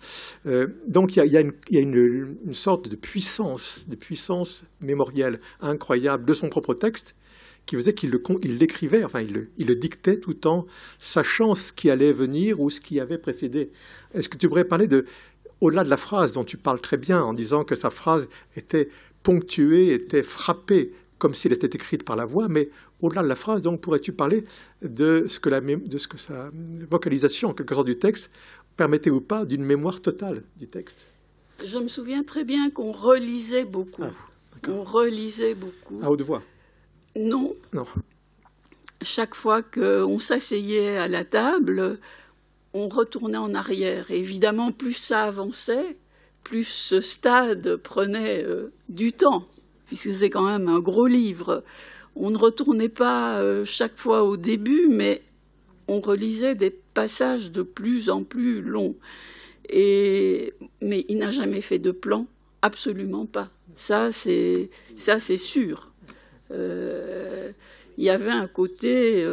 Donc il y a une sorte de puissance mémorielle incroyable de son propre texte qui faisait qu'il l'écrivait, enfin il le dictait tout en sachant ce qui allait venir ou ce qui avait précédé. Est-ce que tu pourrais parler au-delà de la phrase dont tu parles très bien en disant que sa phrase était ponctuée, était frappée comme si elle était écrite par la voix, mais au-delà de la phrase, donc pourrais-tu parler de ce que sa vocalisation en quelque sorte du texte permettait ou pas d'une mémoire totale du texte? Je me souviens très bien qu'on relisait beaucoup. On relisait beaucoup. À haute voix? Non. Chaque fois qu'on s'asseyait à la table, on retournait en arrière. Et évidemment, plus ça avançait, plus ce stade prenait du temps, puisque c'est quand même un gros livre. On ne retournait pas chaque fois au début, mais on relisait des passages de plus en plus longs. Mais il n'a jamais fait de plan, absolument pas. Ça, c'est sûr. Il y avait un côté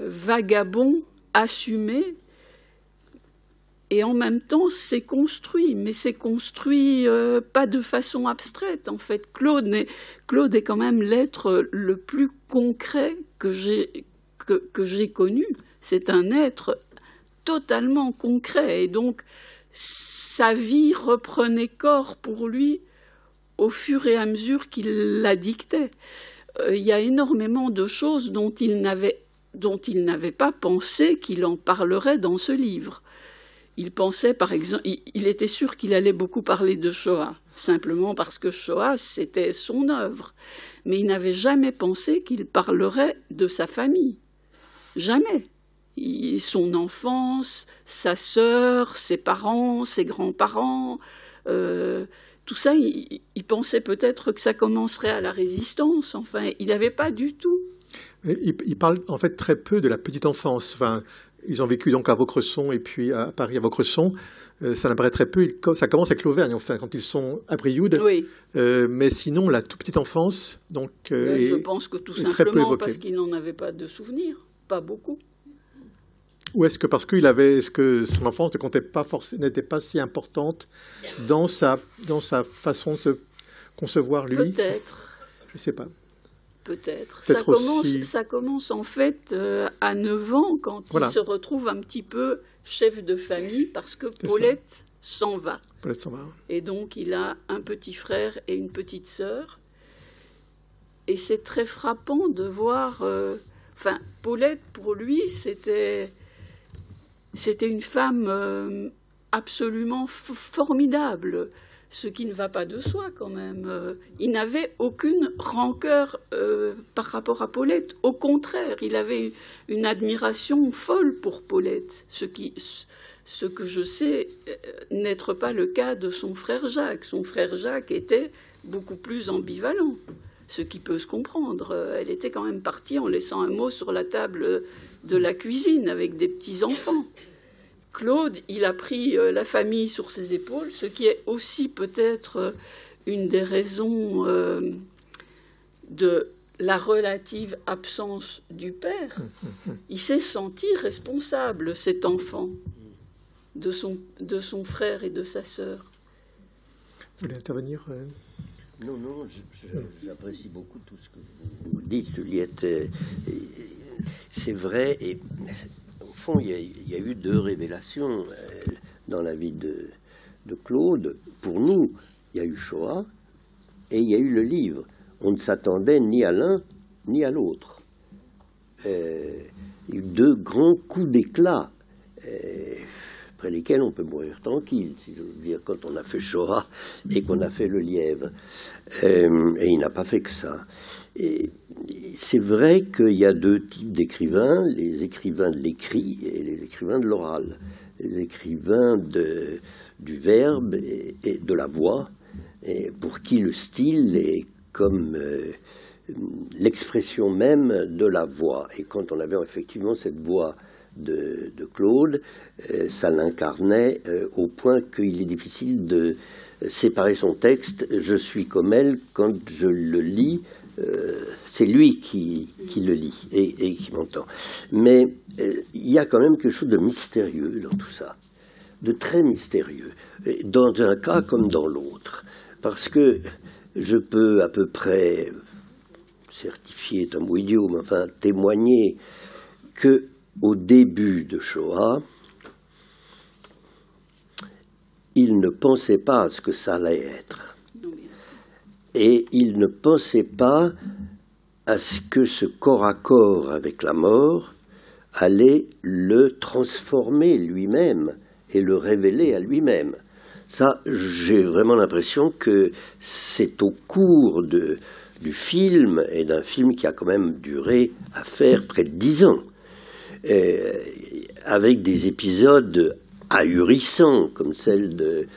vagabond, assumé, et en même temps c'est construit, mais c'est construit pas de façon abstraite en fait. Claude est quand même l'être le plus concret que j'ai connu. C'est un être totalement concret, et donc sa vie reprenait corps pour lui au fur et à mesure qu'il la dictait. Il y a énormément de choses dont il n'avait dont il n'avait pas pensé qu'il en parlerait dans ce livre. Il pensait, par exemple, il était sûr qu'il allait beaucoup parler de Shoah, simplement parce que Shoah, c'était son œuvre. Mais il n'avait jamais pensé qu'il parlerait de sa famille. Jamais. Son enfance, sa sœur, ses parents, ses grands-parents, tout ça, il pensait peut-être que ça commencerait à la Résistance. Enfin, il n'avait pas du tout. Il parle en fait très peu de la petite enfance. Enfin, ils ont vécu donc à Vaucresson et puis à Paris à Vaucresson. Ça n'apparaît très peu. Ça commence avec l'Auvergne, enfin, quand ils sont à Brioude. Oui. Mais sinon, la toute petite enfance, donc, je pense que tout simplement parce qu'il n'en avait pas de souvenirs, pas beaucoup. Ou est-ce que parce est-ce que son enfance n'était pas si importante dans sa façon de se concevoir lui? Peut-être. Je ne sais pas. Peut-être. Ça commence en fait à 9 ans, quand il se retrouve un petit peu chef de famille, parce que Paulette s'en va. Paulette s'en va. Et donc il a un petit frère et une petite sœur. Et c'est très frappant de voir... Paulette, pour lui, c'était une femme absolument formidable. Ce qui ne va pas de soi quand même. Il n'avait aucune rancœur par rapport à Paulette. Au contraire, il avait une admiration folle pour Paulette. Ce que je sais n'être pas le cas de son frère Jacques. Son frère Jacques était beaucoup plus ambivalent, ce qui peut se comprendre. Elle était quand même partie en laissant un mot sur la table de la cuisine avec des petits-enfants. Claude, il a pris la famille sur ses épaules, ce qui est aussi peut-être une des raisons de la relative absence du père. Il s'est senti responsable, cet enfant, de son frère et de sa sœur. Vous voulez intervenir Non, j'apprécie beaucoup tout ce que vous dites, Juliette. C'est vrai, et au fond, il y a eu 2 révélations dans la vie de Claude. Pour nous, il y a eu Shoah et il y a eu le livre. On ne s'attendait ni à l'un ni à l'autre. Il y a eu 2 grands coups d'éclat après lesquels on peut mourir tranquille, si je veux dire, quand on a fait Shoah et qu'on a fait Le Lièvre. Et il n'a pas fait que ça. Et c'est vrai qu'il y a 2 types d'écrivains, les écrivains de l'écrit et les écrivains de l'oral. Les écrivains du verbe et de la voix, et pour qui le style est comme l'expression même de la voix. Et quand on avait effectivement cette voix de Claude, ça l'incarnait au point qu'il est difficile de séparer son texte. Je suis comme elle, quand je le lis, c'est lui qui le lit et qui m'entend. Mais il y a quand même quelque chose de mystérieux dans tout ça, de très mystérieux, dans un cas comme dans l'autre. Parce que je peux à peu près certifier, est un mot idiot, mais enfin témoigner qu'au début de Shoah, il ne pensait pas à ce que ça allait être. Et il ne pensait pas à ce que ce corps à corps avec la mort allait le transformer lui-même et le révéler à lui-même. Ça, j'ai vraiment l'impression que c'est au cours du film, et d'un film qui a quand même duré à faire près de 10 ans, avec des épisodes ahurissants, comme celle de...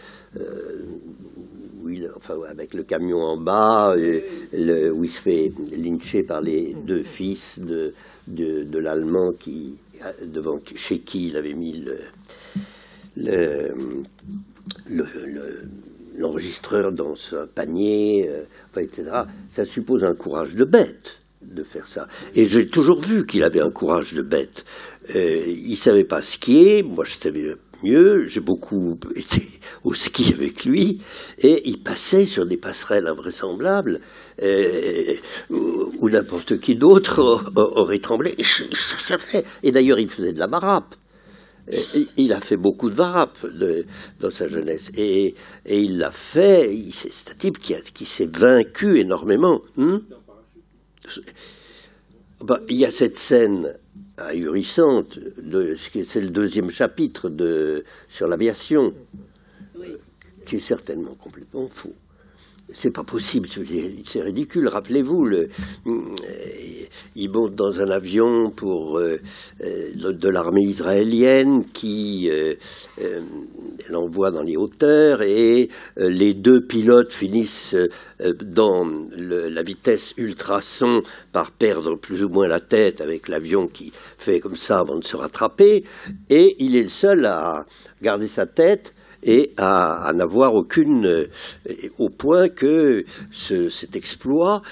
avec le camion en bas, où il se fait lyncher par les 2 fils de l'Allemand chez qui il avait mis l'enregistreur dans un panier, etc. Ça suppose un courage de bête de faire ça. Et j'ai toujours vu qu'il avait un courage de bête. Il ne savait pas skier, moi je savais mieux, j'ai beaucoup été au ski avec lui, et il passait sur des passerelles invraisemblables où n'importe qui d'autre aurait tremblé. Et d'ailleurs, il faisait de la marape. Il a fait beaucoup de varap dans sa jeunesse. Et il l'a fait, c'est un type qui s'est vaincu énormément. Il y a cette scène ahurissante. C'est le 2e chapitre sur l'aviation, qui est certainement complètement faux. C'est pas possible, c'est ridicule. Rappelez-vous, il monte dans un avion de l'armée israélienne qui l'envoie dans les hauteurs et les 2 pilotes finissent dans la vitesse ultrason par perdre plus ou moins la tête avec l'avion qui fait comme ça avant de se rattraper, et il est le seul à garder sa tête et à n'avoir aucune, au point que cet exploit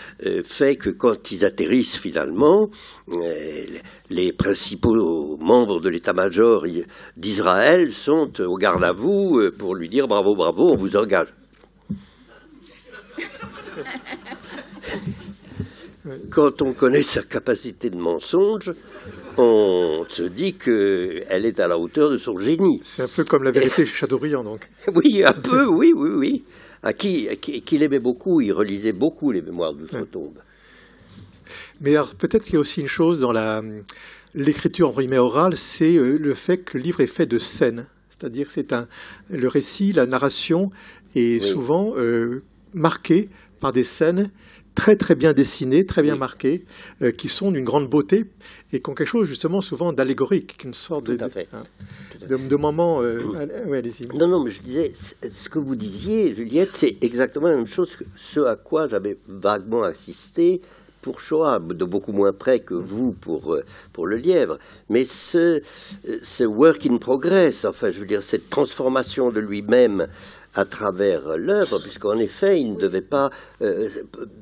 fait que quand ils atterrissent finalement, les principaux membres de l'état-major d'Israël sont au garde à vous pour lui dire bravo, bravo, on vous engage. Quand on connaît sa capacité de mensonge, on se dit qu'elle est à la hauteur de son génie. C'est un peu comme la vérité chez Chateaubriand, donc. Oui, un peu, oui. Qu'il aimait beaucoup, il relisait beaucoup les mémoires d'outre-tombe. Mais alors, peut-être qu'il y a aussi une chose dans l'écriture en guillemets orale, c'est le fait que le livre est fait de scènes. C'est-à-dire que le récit, la narration est souvent marquée par des scènes très très bien dessinées, très bien marquées, qui sont d'une grande beauté et qui ont quelque chose justement souvent d'allégorique, une sorte de moment. Oui, allez-y. Non, mais je disais, ce que vous disiez, Juliette, c'est exactement la même chose que ce à quoi j'avais vaguement assisté pour Shoah, de beaucoup moins près que vous pour le Lièvre. Mais ce work in progress, enfin, je veux dire, cette transformation de lui-même à travers l'œuvre, puisqu'en effet, il ne devait pas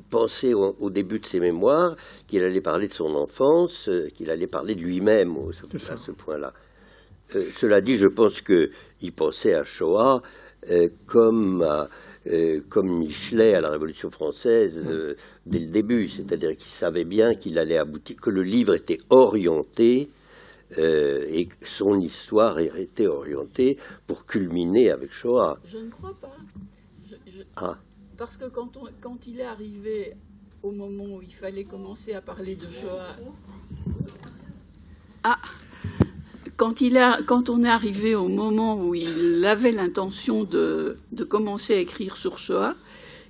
penser au début de ses mémoires qu'il allait parler de son enfance, qu'il allait parler de lui-même à ce point-là. Cela dit, je pense qu'il pensait à Shoah comme Michelet à la Révolution française dès le début, c'est-à-dire qu'il savait bien qu'il allait aboutir, que le livre était orienté et que son histoire était orientée pour culminer avec Shoah. Je ne crois pas. Parce que quand il est arrivé au moment où il fallait commencer à parler de Shoah... Quand on est arrivé au moment où il avait l'intention de commencer à écrire sur Shoah,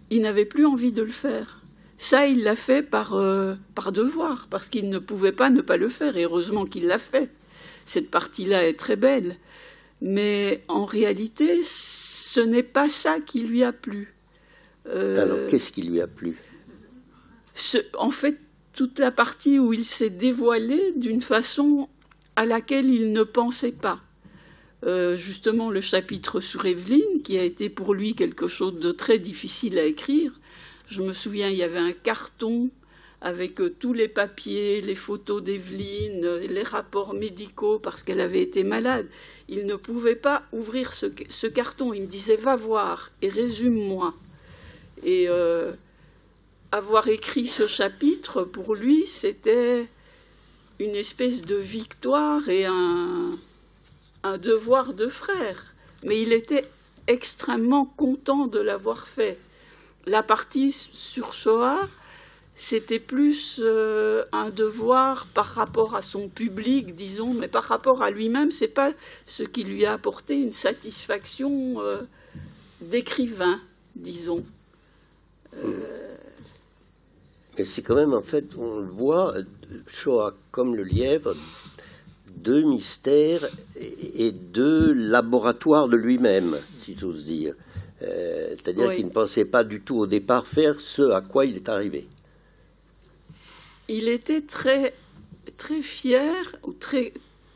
il n'avait plus envie de le faire. Ça, il l'a fait par devoir, parce qu'il ne pouvait pas ne pas le faire, et heureusement qu'il l'a fait. Cette partie-là est très belle. Mais en réalité, ce n'est pas ça qui lui a plu. Alors, qu'est-ce qui lui a plu ? En fait, toute la partie où il s'est dévoilé d'une façon à laquelle il ne pensait pas. Justement, le chapitre sur Evelyne, qui a été pour lui quelque chose de très difficile à écrire. Je me souviens, il y avait un carton avec tous les papiers, les photos d'Evelyne, les rapports médicaux, parce qu'elle avait été malade. Il ne pouvait pas ouvrir ce carton. Il me disait, va voir et résume-moi. Et avoir écrit ce chapitre, pour lui, c'était une espèce de victoire et un devoir de frère. Mais il était extrêmement content de l'avoir fait. La partie sur Shoah, c'était plus un devoir par rapport à son public, disons, mais par rapport à lui-même, c'est pas ce qui lui a apporté une satisfaction d'écrivain, disons. Mais c'est quand même, en fait, on le voit, Shoah comme le Lièvre, deux mystères et deux laboratoires de lui-même, si j'ose dire. C'est-à-dire qu'il ne pensait pas du tout au départ faire ce à quoi il est arrivé. Il était très, très fier, ou très,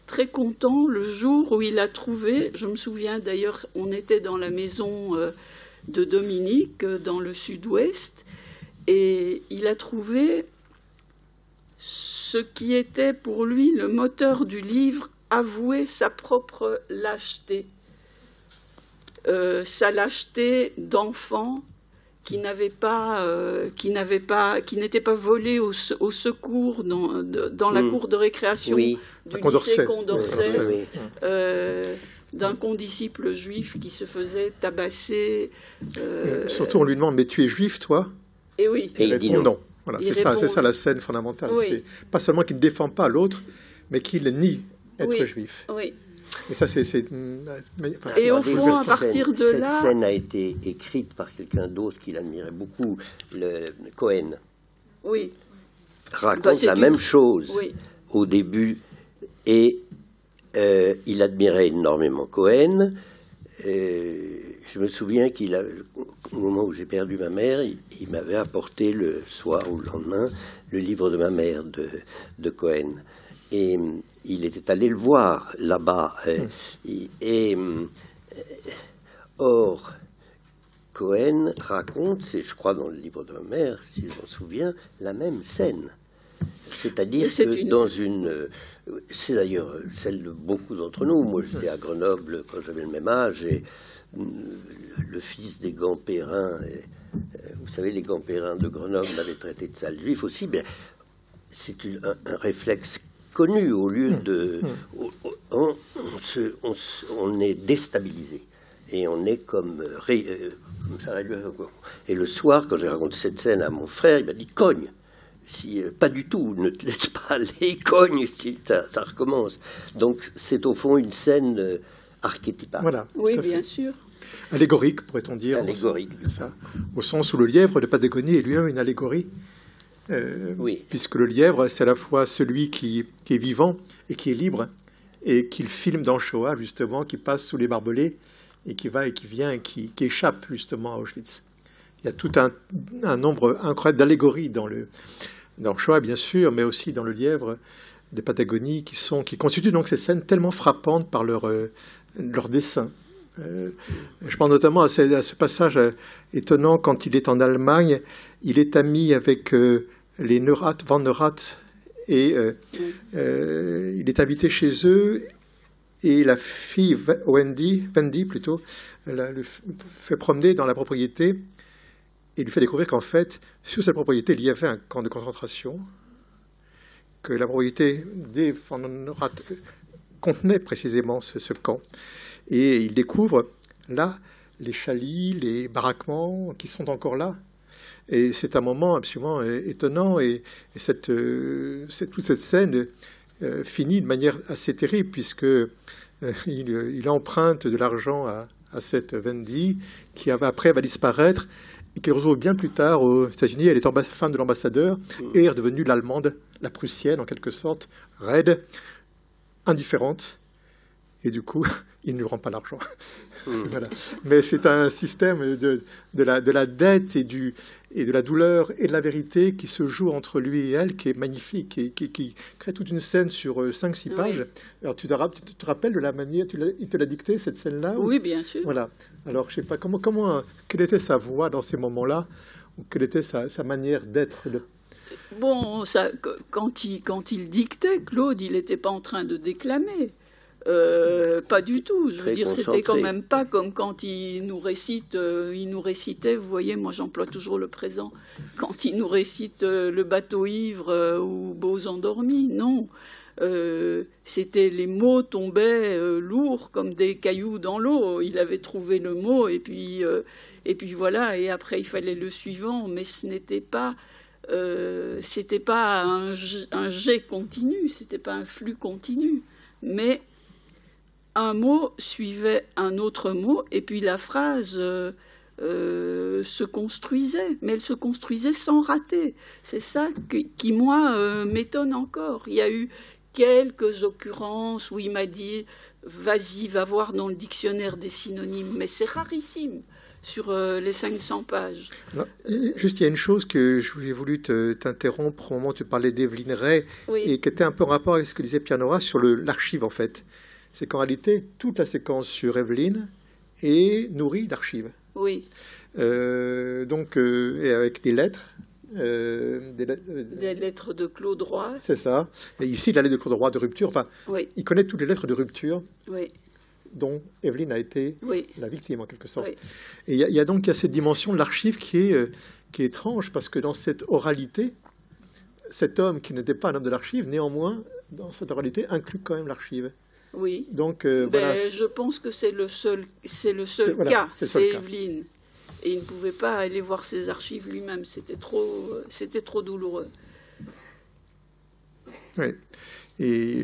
très content le jour où il a trouvé, je me souviens d'ailleurs, on était dans la maison de Dominique, dans le sud-ouest, et il a trouvé ce qui était pour lui le moteur du livre, avouer sa propre lâcheté. Sa lâcheté d'enfant qui n'était pas volé au secours dans la cour de récréation du lycée Condorcet, d'un condisciple juif qui se faisait tabasser. Surtout on lui demande, mais tu es juif toi ? Et oui. Et il dit non. Voilà, c'est ça la scène fondamentale. Oui. C'est pas seulement qu'il ne défend pas l'autre, mais qu'il nie être oui, juif. Oui. Et ça, et au fond, à partir de là... Cette scène a été écrite par quelqu'un d'autre qu'il admirait beaucoup, le Cohen. Oui. Raconte la même chose au début. Et il admirait énormément Cohen. Je me souviens au moment où j'ai perdu ma mère, il m'avait apporté le soir ou le lendemain le livre de ma mère de Cohen. Et il était allé le voir là-bas. Or, Cohen raconte, c'est je crois dans le livre de ma mère, si je m'en souviens, la même scène. C'est-à-dire que dans une... C'est d'ailleurs celle de beaucoup d'entre nous. Moi, j'étais à Grenoble quand j'avais le même âge, et le fils des Gampérins, vous savez, les Gampérins de Grenoble l'avaient traité de sale juif aussi, mais c'est un réflexe connu. Au lieu de... On est déstabilisé. Et on est comme ça. Et le soir, quand j'ai raconté cette scène à mon frère, il m'a dit « cogne ». Pas du tout, ne te laisse pas aller, cogne, si ça recommence. Donc c'est au fond une scène archétypale. Voilà, oui, bien sûr. Allégorique, pourrait-on dire. Allégorique. Au sens où le lièvre de Patagonie est lui-même une allégorie. Oui. Puisque le lièvre, c'est à la fois celui qui est vivant et qui est libre, et qu'il filme dans Shoah, justement, qui passe sous les barbelés, et qui va et qui vient, et qui échappe, justement, à Auschwitz. Il y a tout un nombre incroyable d'allégories dans Shoah, bien sûr, mais aussi dans le lièvre des Patagonies, qui constituent donc ces scènes tellement frappantes par leur dessin. Je pense notamment à ce passage étonnant quand il est en Allemagne. Il est ami avec les Van Neurath, et il est invité chez eux, et la fille Wendy plutôt, le fait promener dans la propriété, et lui fait découvrir qu'en fait, sur cette propriété, il y avait un camp de concentration, que la propriété des Van Neurath contenait précisément ce camp. Et il découvre là les chalits, les baraquements qui sont encore là. Et c'est un moment absolument étonnant. Et toute cette scène finit de manière assez terrible, puisque il emprunte de l'argent à cette Wendy, qui après va disparaître, et qu'il retrouve bien plus tard aux États-Unis. Elle est femme de l'ambassadeur et est redevenue l'allemande, la prussienne en quelque sorte, raide, indifférente. Et du coup, il ne lui rend pas l'argent. Voilà. Mais c'est un système de la dette et de la douleur et de la vérité qui se joue entre lui et elle, qui est magnifique, et qui crée toute une scène sur 5-6 pages. Oui. Alors tu te rappelles de la manière, il te l'a dicté cette scène-là? Oui, bien sûr. Voilà. Alors je ne sais pas, quelle était sa voix dans ces moments-là, ou quelle était sa manière d'être Bon, quand il dictait, Claude, il n'était pas en train de déclamer. Pas du tout. Je veux dire, c'était quand même pas comme quand il nous récitait, vous voyez, moi j'emploie toujours le présent, quand il nous récite le bateau ivre ou Beaux endormis, non. C'était, les mots tombaient lourds comme des cailloux dans l'eau. Il avait trouvé le mot et puis voilà, et après il fallait le suivant, mais ce n'était pas un jet continu, c'était pas un flux continu, mais un mot suivait un autre mot, et puis la phrase se construisait, mais elle se construisait sans rater. C'est ça qui moi, m'étonne encore. Il y a eu quelques occurrences où il m'a dit « vas-y, va voir dans le dictionnaire des synonymes », mais c'est rarissime sur les 500 pages. Alors, juste, il y a une chose que j'ai voulu t'interrompre au moment où tu parlais d'Evelyne Ray, oui, et qui était un peu en rapport avec ce que disait Pierre Nora sur l'archive, en fait. C'est qu'en réalité, toute la séquence sur Evelyne est nourrie d'archives. Oui. Et avec des lettres. Des lettres de Claude Roy. C'est ça. Et ici, la lettre de Claude Roy de rupture. Enfin, oui, il connaît toutes les lettres de rupture, oui, dont Evelyne a été, oui, la victime, en quelque sorte. Oui. Et il y a cette dimension de l'archive qui est étrange, parce que dans cette oralité, cet homme qui n'était pas un homme de l'archive, néanmoins, dans cette oralité, inclut quand même l'archive. Oui. Donc, voilà. Je pense que c'est le seul cas, c'est Evelyne. Et il ne pouvait pas aller voir ses archives lui-même, c'était trop douloureux. Oui. Et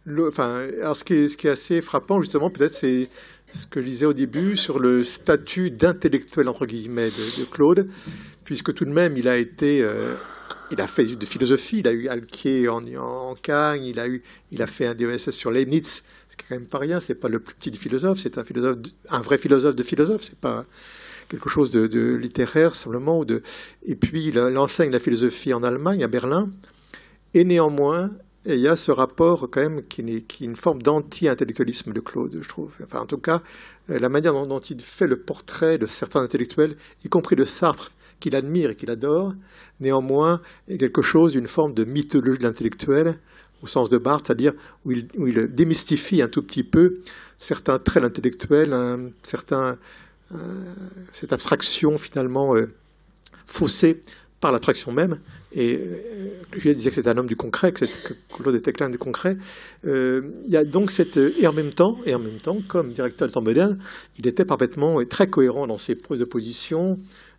alors ce qui est assez frappant, justement, peut-être, c'est ce que je disais au début sur le statut d'intellectuel, entre guillemets, de Claude, puisque tout de même, il a fait de philosophie, il a eu Alquier en Cagne, il a fait un DESS sur Leibniz, ce qui est quand même pas rien, c'est pas le plus petit des philosophes, c'est un vrai philosophe de philosophe, c'est pas quelque chose de littéraire simplement. Et puis il enseigne la philosophie en Allemagne, à Berlin, et néanmoins, il y a ce rapport quand même qui est une forme d'anti-intellectualisme de Claude, je trouve. Enfin, en tout cas, la manière dont il fait le portrait de certains intellectuels, y compris de Sartre, qu'il admire et qu'il adore, néanmoins, il y a quelque chose d'une forme de mythologie de l'intellectuel, au sens de Barthes, c'est-à-dire où il démystifie un tout petit peu certains traits d'intellectuel, cette abstraction finalement faussée par l'abstraction même. Et Juliette disait que c'était un homme du concret, que Claude était quelqu'un du concret. Il y a donc et en même temps, comme directeur du Temps moderne, il était parfaitement et très cohérent dans ses prises de position.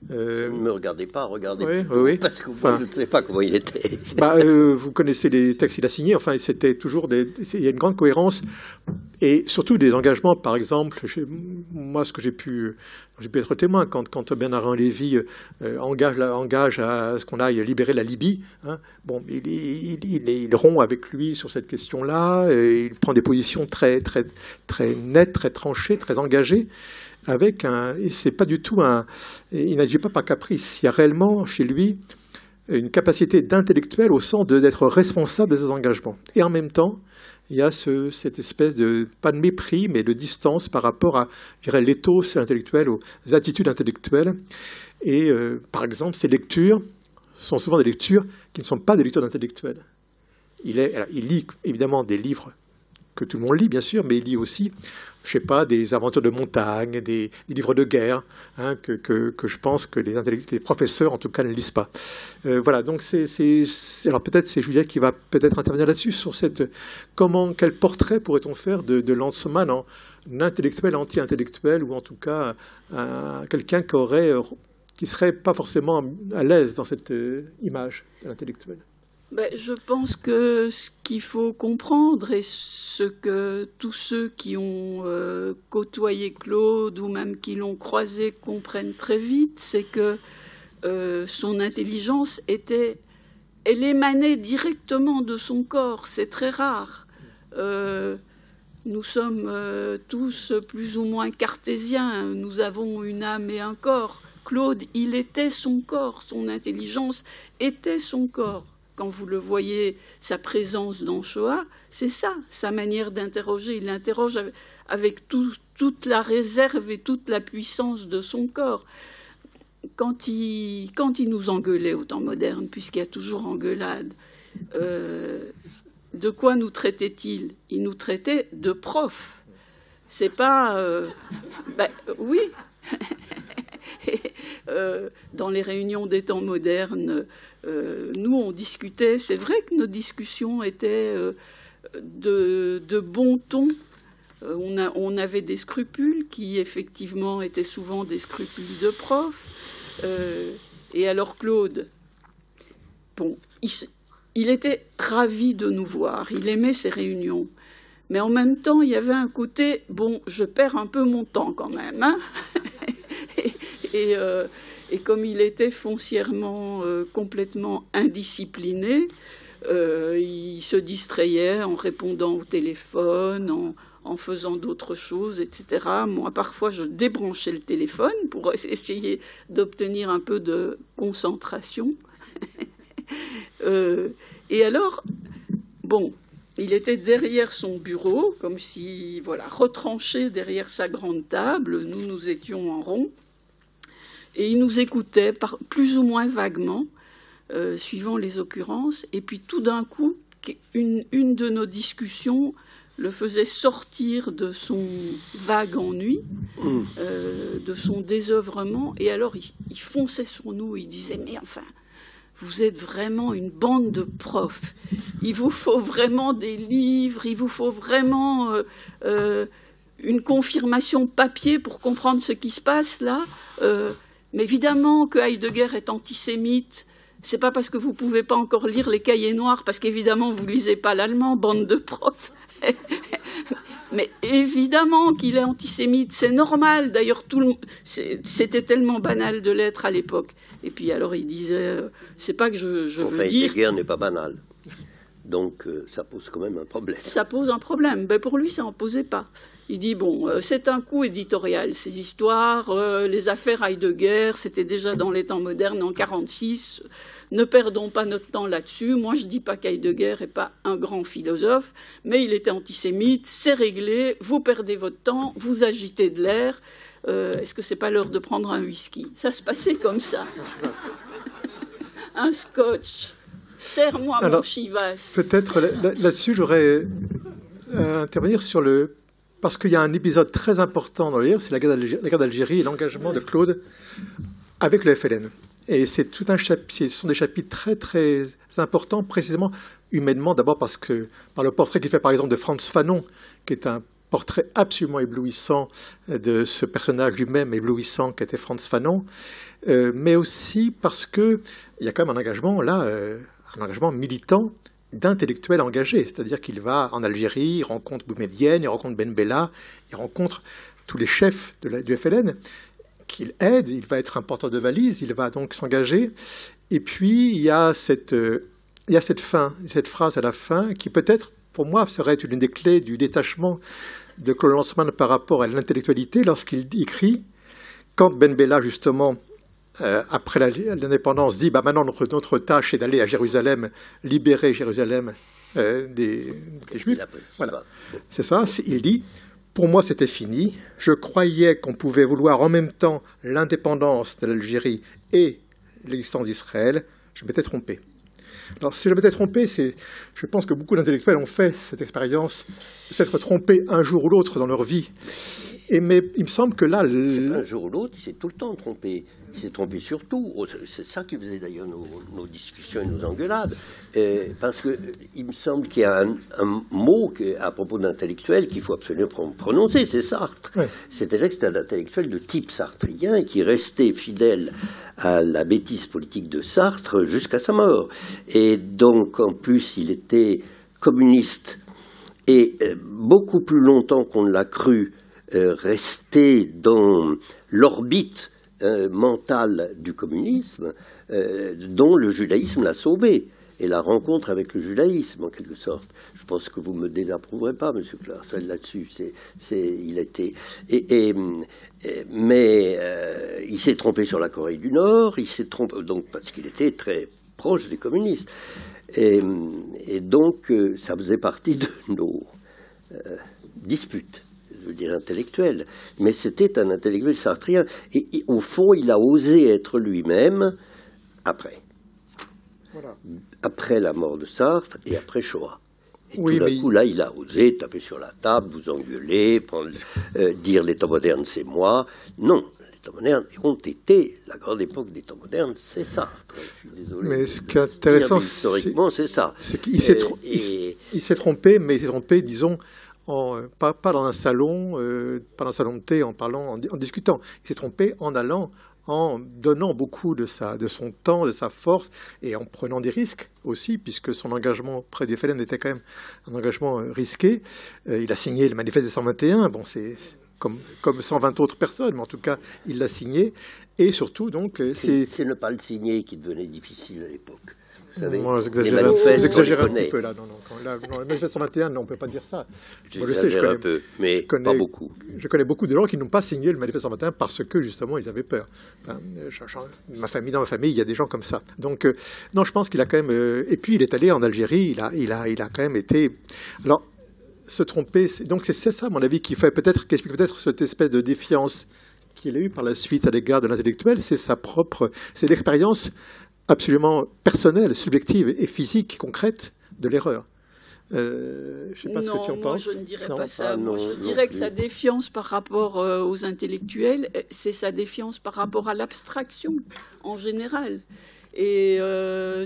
Ne me regardez pas, regardez oui. parce que je ne sais pas comment il était. Vous connaissez les textes qu'il a signés, enfin, c'était toujours il y a une grande cohérence, et surtout des engagements, par exemple, moi, ce que j'ai pu être témoin, quand Bernard Lévy engage à ce qu'on aille libérer la Libye, hein, bon, il rompt avec lui sur cette question-là, et il prend des positions très, très, très nettes, très tranchées, très engagées, et c'est pas du tout il n'agit pas par caprice. Il y a réellement chez lui une capacité d'intellectuel au sens d'être responsable de ses engagements. Et en même temps, il y a cette espèce pas de mépris, mais de distance par rapport à, je dirais, l'éthos intellectuel, aux attitudes intellectuelles. Et par exemple, ses lectures sont souvent des lectures qui ne sont pas des lectures d'intellectuels. Il lit évidemment des livres que tout le monde lit, bien sûr, mais il lit aussi, je sais pas, des aventures de montagne, des livres de guerre, hein, que je pense que les professeurs, en tout cas, ne lisent pas. Voilà, donc alors peut-être c'est Juliette qui va peut-être intervenir là-dessus, sur quel portrait pourrait-on faire de Lanzmann en intellectuel, anti-intellectuel, ou en tout cas quelqu'un qui serait pas forcément à l'aise dans cette image de l'intellectuel. Je pense que ce qu'il faut comprendre, et ce que tous ceux qui ont côtoyé Claude ou même qui l'ont croisé comprennent très vite, c'est que son intelligence elle émanait directement de son corps. C'est très rare. Nous sommes tous plus ou moins cartésiens. Nous avons une âme et un corps. Claude, il était son corps. Son intelligence était son corps. Quand vous le voyez, sa présence dans Shoah, c'est ça, sa manière d'interroger. Il interroge avec toute la réserve et toute la puissance de son corps. Quand il nous engueulait au Temps moderne, puisqu'il y a toujours engueulade, de quoi nous traitait-il? Il nous traitait de profs. C'est pas... oui. Dans les réunions des Temps modernes, nous, on discutait. C'est vrai que nos discussions étaient de bon ton. On avait des scrupules qui, effectivement, étaient souvent des scrupules de profs. Et alors, Claude, bon, il était ravi de nous voir. Il aimait ces réunions. Mais en même temps, il y avait un côté, bon, je perds un peu mon temps quand même, hein. Et comme il était foncièrement complètement indiscipliné, il se distrayait en répondant au téléphone, en faisant d'autres choses, etc. Moi, parfois, je débranchais le téléphone pour essayer d'obtenir un peu de concentration. Et alors, bon, il était derrière son bureau, comme si, voilà, retranché derrière sa grande table. Nous étions en rond. Et il nous écoutait plus ou moins vaguement, suivant les occurrences. Et puis tout d'un coup, une de nos discussions le faisait sortir de son vague ennui, de son désœuvrement. Et alors il fonçait sur nous, il disait « Mais enfin, vous êtes vraiment une bande de profs. Il vous faut vraiment des livres, il vous faut vraiment une confirmation papier pour comprendre ce qui se passe là. Mais évidemment que Heidegger est antisémite, C'est pas parce que vous pouvez pas encore lire les cahiers noirs, parce qu'évidemment vous lisez pas l'allemand, bande de profs. Mais évidemment qu'il est antisémite, c'est normal. D'ailleurs, c'était tellement banal de l'être à l'époque. Et puis alors il disait, c'est pas que je veux dire. Heidegger n'est pas banal. Donc ça pose quand même un problème. Ça pose un problème. Ben, pour lui, ça n'en posait pas. Il dit, bon, c'est un coup éditorial, ces histoires, les affaires Heidegger, c'était déjà dans les temps modernes en 1946. Ne perdons pas notre temps là-dessus. Moi, je ne dis pas qu'Heidegger n'est pas un grand philosophe, mais il était antisémite, c'est réglé, vous perdez votre temps, vous agitez de l'air. Est-ce que c'est pas l'heure de prendre un whisky? Ça se passait comme ça. Un scotch. Serre-moi mon Chivas. Peut-être là-dessus, j'aurais intervenir sur le... Parce qu'il y a un épisode très important dans le livre, c'est la guerre d'Algérie et l'engagement de Claude avec le FLN. Et c'est tout un chapitre, ce sont des chapitres très très importants, précisément humainement, d'abord parce que par le portrait qu'il fait par exemple de Frantz Fanon, qui est un portrait absolument éblouissant de ce personnage lui-même éblouissant qu'était Frantz Fanon, mais aussi parce qu'il y a quand même un engagement là, un engagement militant d'intellectuels engagés, c'est-à-dire qu'il va en Algérie, il rencontre Boumedienne, il rencontre Ben Bella, il rencontre tous les chefs du FLN qu'il aide, il va être un porteur de valise, il va donc s'engager. Et puis il y a cette phrase à la fin qui peut-être, pour moi, serait une des clés du détachement de Claude Lanzmann par rapport à l'intellectualité lorsqu'il écrit, quand Ben Bella justement après l'indépendance, dit maintenant notre tâche est d'aller à Jérusalem, libérer Jérusalem des Juifs. Voilà. C'est ça, il dit, pour moi c'était fini, je croyais qu'on pouvait vouloir en même temps l'indépendance de l'Algérie et l'existence d'Israël, je m'étais trompé. Alors si je m'étais trompé, je pense que beaucoup d'intellectuels ont fait cette expérience de s'être trompés un jour ou l'autre dans leur vie. Mais il me semble que là... C'est pas un jour ou l'autre, il s'est tout le temps trompé. Il s'est trompé sur tout. C'est ça qui faisait d'ailleurs nos discussions et nos engueulades. Parce qu'il me semble qu'il y a un mot à propos d'intellectuel qu'il faut absolument prononcer, c'est Sartre. Ouais. C'est-à-dire que c'était un intellectuel de type sartrien qui restait fidèle à la bêtise politique de Sartre jusqu'à sa mort. Et donc, en plus, il était communiste. Et beaucoup plus longtemps qu'on ne l'a cru, resté dans l'orbite mentale du communisme, dont le judaïsme l'a sauvé, et la rencontre avec le judaïsme, en quelque sorte. Je pense que vous ne me désapprouverez pas, M. Clarsel, là-dessus. Il a été... Mais il s'est trompé sur la Corée du Nord, il s'est trompé donc, parce qu'il était très proche des communistes. Et donc, ça faisait partie de nos disputes. Je veux dire intellectuel, mais c'était un intellectuel sartrien. Et au fond, il a osé être lui-même après. Voilà. Après la mort de Sartre et après Shoah. Et tout d'un coup, là, il a osé taper sur la table, vous engueuler, dire les temps modernes, c'est moi. Non, les temps modernes ont été, la grande époque des temps modernes, c'est Sartre. Je suis désolé. Mais ce qui est intéressant, historiquement, c'est ça. C'est qu'il s'est trompé, mais il s'est trompé, disons, pas dans un salon, pas dans un salon de thé, en discutant. Il s'est trompé en allant, en donnant beaucoup de son temps, de sa force, et en prenant des risques aussi, puisque son engagement auprès du FLN était quand même un engagement risqué. Il a signé le manifeste des 121, bon, c'est comme 120 autres personnes, mais en tout cas, il l'a signé. Et surtout, donc... C'est ne pas le signer qui devenait difficile à l'époque. Moi, j'exagère un petit peu là. Le manifeste 121, non, on ne peut pas dire ça. Moi, je sais, un peu, mais pas beaucoup. Je connais beaucoup de gens qui n'ont pas signé le manifeste 121 parce que, justement, ils avaient peur. Enfin, dans ma famille, il y a des gens comme ça. Donc, non, je pense qu'il a quand même... et puis, il est allé en Algérie, il a quand même été... Alors, se tromper, donc c'est ça, à mon avis, qui explique peut-être cette espèce de défiance qu'il a eue par la suite à l'égard de l'intellectuel. C'est l'expérience absolument personnelle, subjective et physique, concrète de l'erreur. Je ne sais pas ce que tu en penses. Non, je ne dirais pas ça. Je dirais que sa défiance par rapport aux intellectuels, c'est sa défiance par rapport à l'abstraction en général. Et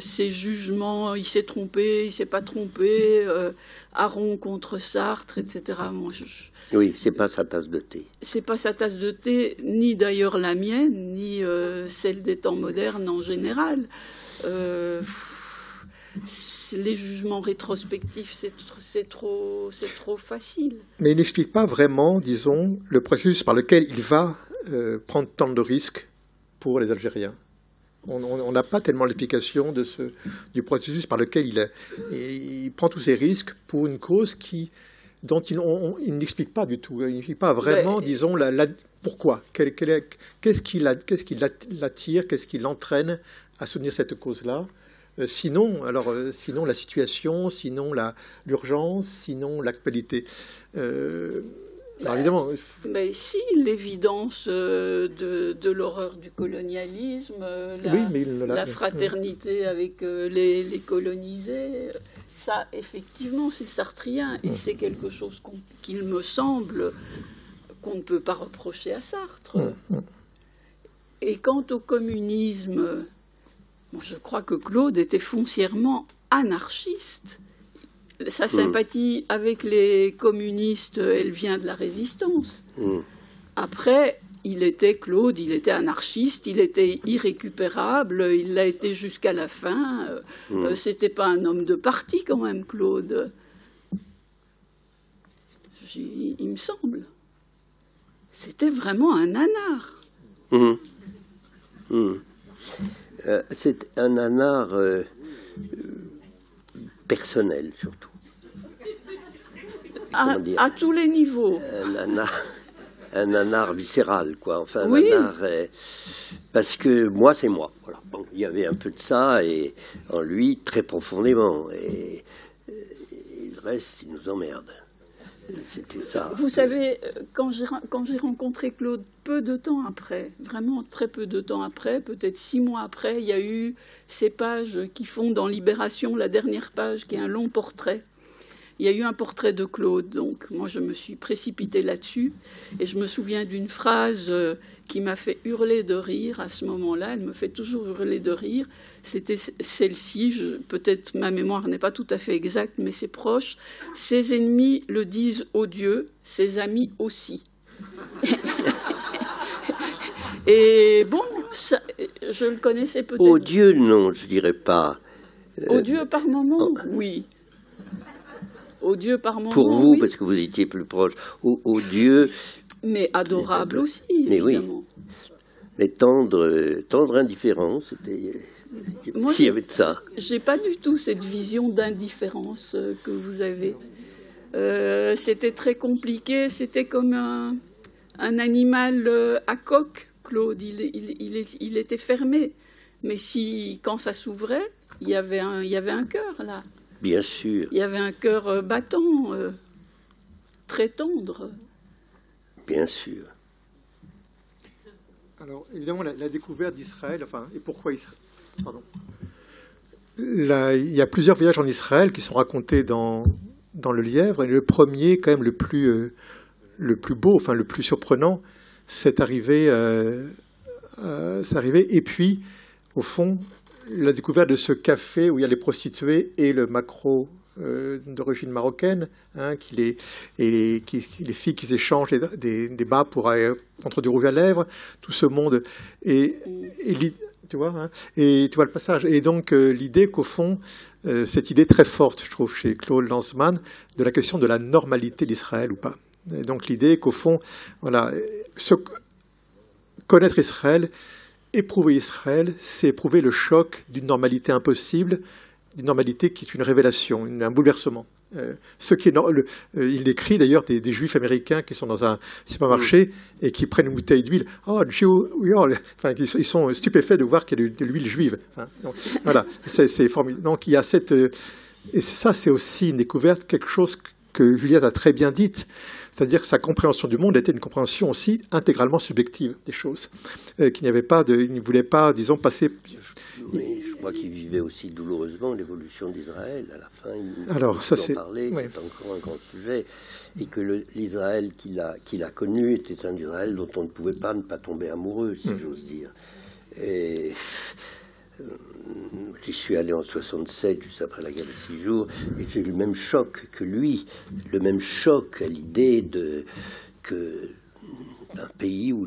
ses jugements, il s'est trompé, il ne s'est pas trompé, Aron contre Sartre, etc. Oui, c'est pas sa tasse de thé. C'est pas sa tasse de thé, ni d'ailleurs la mienne, ni celle des temps modernes en général. les jugements rétrospectifs, c'est trop facile. Mais il n'explique pas vraiment, disons, le processus par lequel il va prendre tant de risques pour les Algériens. On n'a pas tellement l'explication du processus par lequel il prend tous ces risques pour une cause dont il n'explique pas du tout. Il n'explique pas vraiment, disons, pourquoi. Qu'est-ce qui l'attire, qu'est-ce qui l'entraîne à soutenir cette cause-là. Sinon la situation, sinon l'urgence, sinon l'actualité. Alors évidemment, mais si, l'évidence de l'horreur du colonialisme, la fraternité avec les colonisés, ça, effectivement, c'est sartrien, et c'est quelque chose qu'il me semble qu'on ne peut pas reprocher à Sartre. Et quant au communisme, je crois que Claude était foncièrement anarchiste. Sa sympathie avec les communistes, elle vient de la résistance. Après, Claude, il était anarchiste, il était irrécupérable, il l'a été jusqu'à la fin. C'était pas un homme de parti quand même, Claude. Il me semble. C'était vraiment un nanar. C'est un nanar personnel, surtout. À tous les niveaux. Un nanar viscéral, quoi. Enfin, un nanar... parce que moi, c'est moi. Voilà. Bon, il y avait un peu de ça, et en lui, très profondément. Et le reste, il nous emmerde. C'était ça. Vous savez, quand j'ai rencontré Claude, peu de temps après, vraiment très peu de temps après, peut-être 6 mois après, il y a eu ces pages qui font dans Libération, la dernière page, qui est un long portrait. Il y a eu un portrait de Claude, donc moi je me suis précipitée là-dessus, et je me souviens d'une phrase qui m'a fait hurler de rire à ce moment-là, elle me fait toujours hurler de rire, c'était celle-ci, peut-être ma mémoire n'est pas tout à fait exacte, mais c'est proche, « Ses ennemis le disent odieux, ses amis aussi ». Et bon, ça, je le connaissais peut-être. Odieux, non, je dirais pas. Odieux par moment, oui. Odieux par moment. Pour vous, oui. Parce que vous étiez plus proche. Odieux. Mais adorable aussi, mais évidemment. Oui. Mais tendre indifférence, c'était. Il y avait de ça. J'ai pas du tout cette vision d'indifférence que vous avez. C'était très compliqué, c'était comme un animal à coque, Claude. Il était fermé. Mais quand ça s'ouvrait, il y avait un cœur, là. Bien sûr. Il y avait un cœur battant, très tendre. Bien sûr. Alors, évidemment, la découverte d'Israël, enfin, et pourquoi Israël, pardon. Il y a plusieurs voyages en Israël qui sont racontés dans le Lièvre, et le premier, quand même, le plus beau, enfin, le plus surprenant, c'est arrivé, et puis, au fond, la découverte de ce café où il y a les prostituées et le maquereau d'origine marocaine, hein, les filles qui s'échangent des bas pour entre du rouge à lèvres, tout ce monde, et tu vois, hein, et tu vois le passage. Et donc l'idée qu'au fond, cette idée très forte, je trouve, chez Claude Lanzmann, de la question de la normalité d'Israël ou pas. Et donc l'idée qu'au fond, voilà, connaître Israël, éprouver Israël, c'est éprouver le choc d'une normalité impossible, d'une normalité qui est une révélation, un bouleversement. Il décrit d'ailleurs des juifs américains qui sont dans un supermarché et qui prennent une bouteille d'huile. Oh, Jew, enfin, ils sont stupéfaits de voir qu'il y a de l'huile juive. Enfin, donc, voilà, c'est formidable. Donc il y a et ça, c'est aussi une découverte, quelque chose que Juliette a très bien dite. C'est-à-dire que sa compréhension du monde était une compréhension aussi intégralement subjective des choses, qu'il n'y avait pas il ne voulait pas, disons, passer. Oui, je crois qu'il vivait aussi douloureusement l'évolution d'Israël. À la fin, c'est encore un grand sujet, et que l'Israël qu'il a connu était un Israël dont on ne pouvait pas ne pas tomber amoureux, si j'ose dire. Et j'y suis allé en 67, juste après la guerre des 6 jours, et j'ai eu le même choc que lui, le même choc à l'idée d'un pays où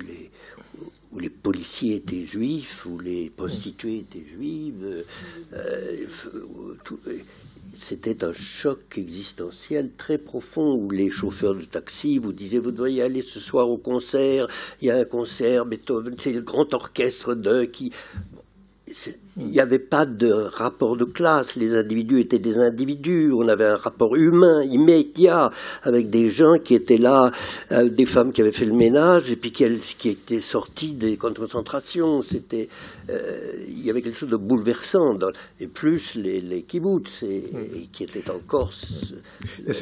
les policiers étaient juifs, où les prostituées étaient juives. C'était un choc existentiel très profond, où les chauffeurs de taxi vous disaient: vous devriez aller ce soir au concert, il y a un concert, Beethoven, c'est le grand orchestre qui... Il n'y avait pas de rapport de classe, les individus étaient des individus, on avait un rapport humain immédiat avec des gens qui étaient là, des femmes qui avaient fait le ménage et puis qui étaient sorties des camps de concentration. Il y avait quelque chose de bouleversant, et plus les kibbutz, qui étaient en Corse.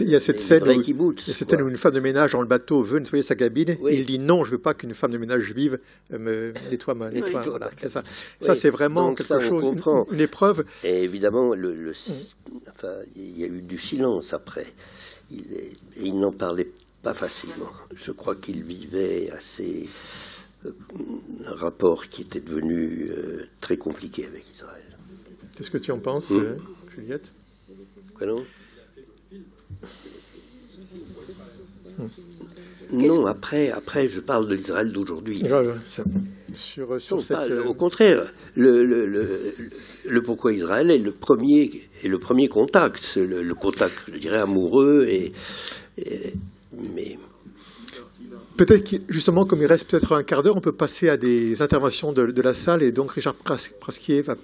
Il y a cette scène où une femme de ménage dans le bateau veut nettoyer sa cabine, et il dit: non, je ne veux pas qu'une femme de ménage juive me nettoie ma... Voilà, ça. Ça, c'est vraiment donc, quelque chose, une épreuve. Et évidemment, enfin, il y a eu du silence après. Il n'en parlait pas facilement. Je crois qu'il vivait assez un rapport qui était devenu très compliqué avec Israël. Qu'est-ce que tu en penses, Juliette? Quoi, non? Non, après, je parle de l'Israël d'aujourd'hui. Au contraire, le pourquoi Israël est le premier contact, c'est le contact, je dirais, amoureux, mais... Peut-être que, justement, comme il reste peut-être un quart d'heure, on peut passer à des interventions de la salle, et donc Richard Prasquier va...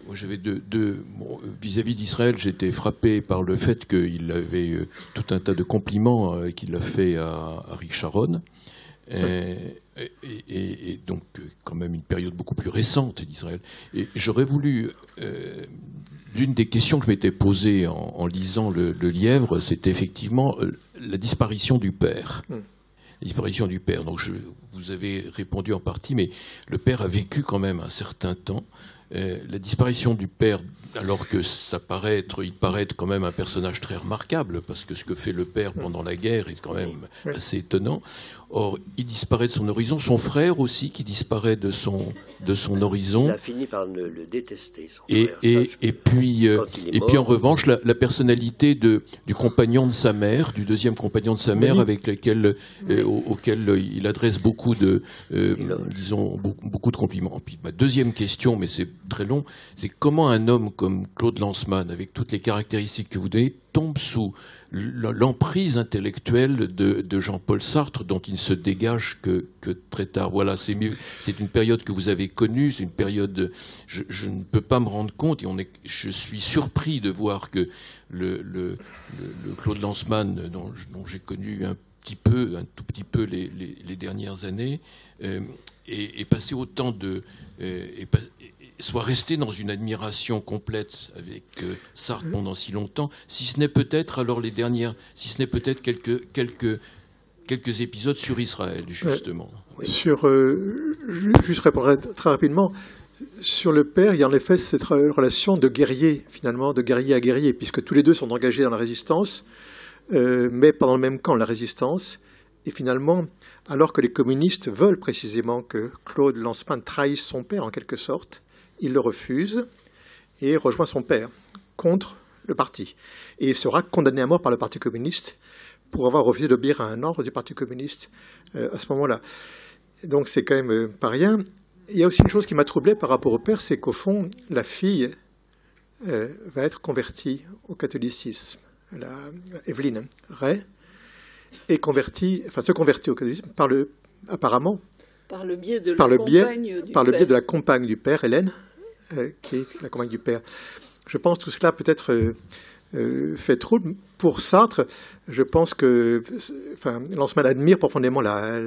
Moi, j'avais vis-à-vis d'Israël, j'étais frappé par le fait qu'il avait tout un tas de compliments qu'il a fait à Rick Sharon. Et donc, quand même, une période beaucoup plus récente d'Israël. Et j'aurais voulu... L'une des questions que je m'étais posée en lisant le Lièvre, c'était effectivement la disparition du père. La disparition du père. Donc, vous avez répondu en partie, mais le père a vécu quand même un certain temps. La disparition du père, alors que il paraît être quand même un personnage très remarquable, parce que ce que fait le père pendant la guerre est quand même assez étonnant. Or, il disparaît de son horizon. Son frère aussi, qui disparaît de son horizon. Il a fini par le détester, son frère. Et puis en revanche, la personnalité du compagnon de sa mère, du deuxième compagnon de sa mère, avec auquel il adresse beaucoup de compliments. Puis ma deuxième question, mais c'est très long, c'est comment un homme comme Claude Lanzmann, avec toutes les caractéristiques que vous donnez, tombe sous l'emprise intellectuelle de Jean-Paul Sartre, dont il ne se dégage que très tard. Voilà, c'est une période que vous avez connue, c'est une période... Je ne peux pas me rendre compte, et je suis surpris de voir que le Claude Lanzmann, dont j'ai connu un tout petit peu les dernières années, est passé autant de... soit resté dans une admiration complète avec Sartre pendant si longtemps, si ce n'est peut-être quelques épisodes sur Israël, justement. Juste répondre très rapidement. Sur le père, il y a en effet cette relation de guerrier, finalement, de guerrier à guerrier, puisque tous les deux sont engagés dans la résistance, mais pendant le même camp, la résistance. Et finalement, alors que les communistes veulent précisément que Claude Lanzmann trahisse son père, en quelque sorte, il le refuse et rejoint son père contre le parti. Et il sera condamné à mort par le Parti communiste pour avoir refusé d'obéir à un ordre du Parti communiste à ce moment-là. Donc c'est quand même pas rien. Il y a aussi une chose qui m'a troublé par rapport au père, c'est qu'au fond, la fille va être convertie au catholicisme. Evelyne Ray se convertit au catholicisme apparemment par le biais de la compagne du père, Hélène, qui est la compagne du père. Je pense que tout cela peut-être fait trouble. Pour Sartre, je pense que Lanzmann admire profondément la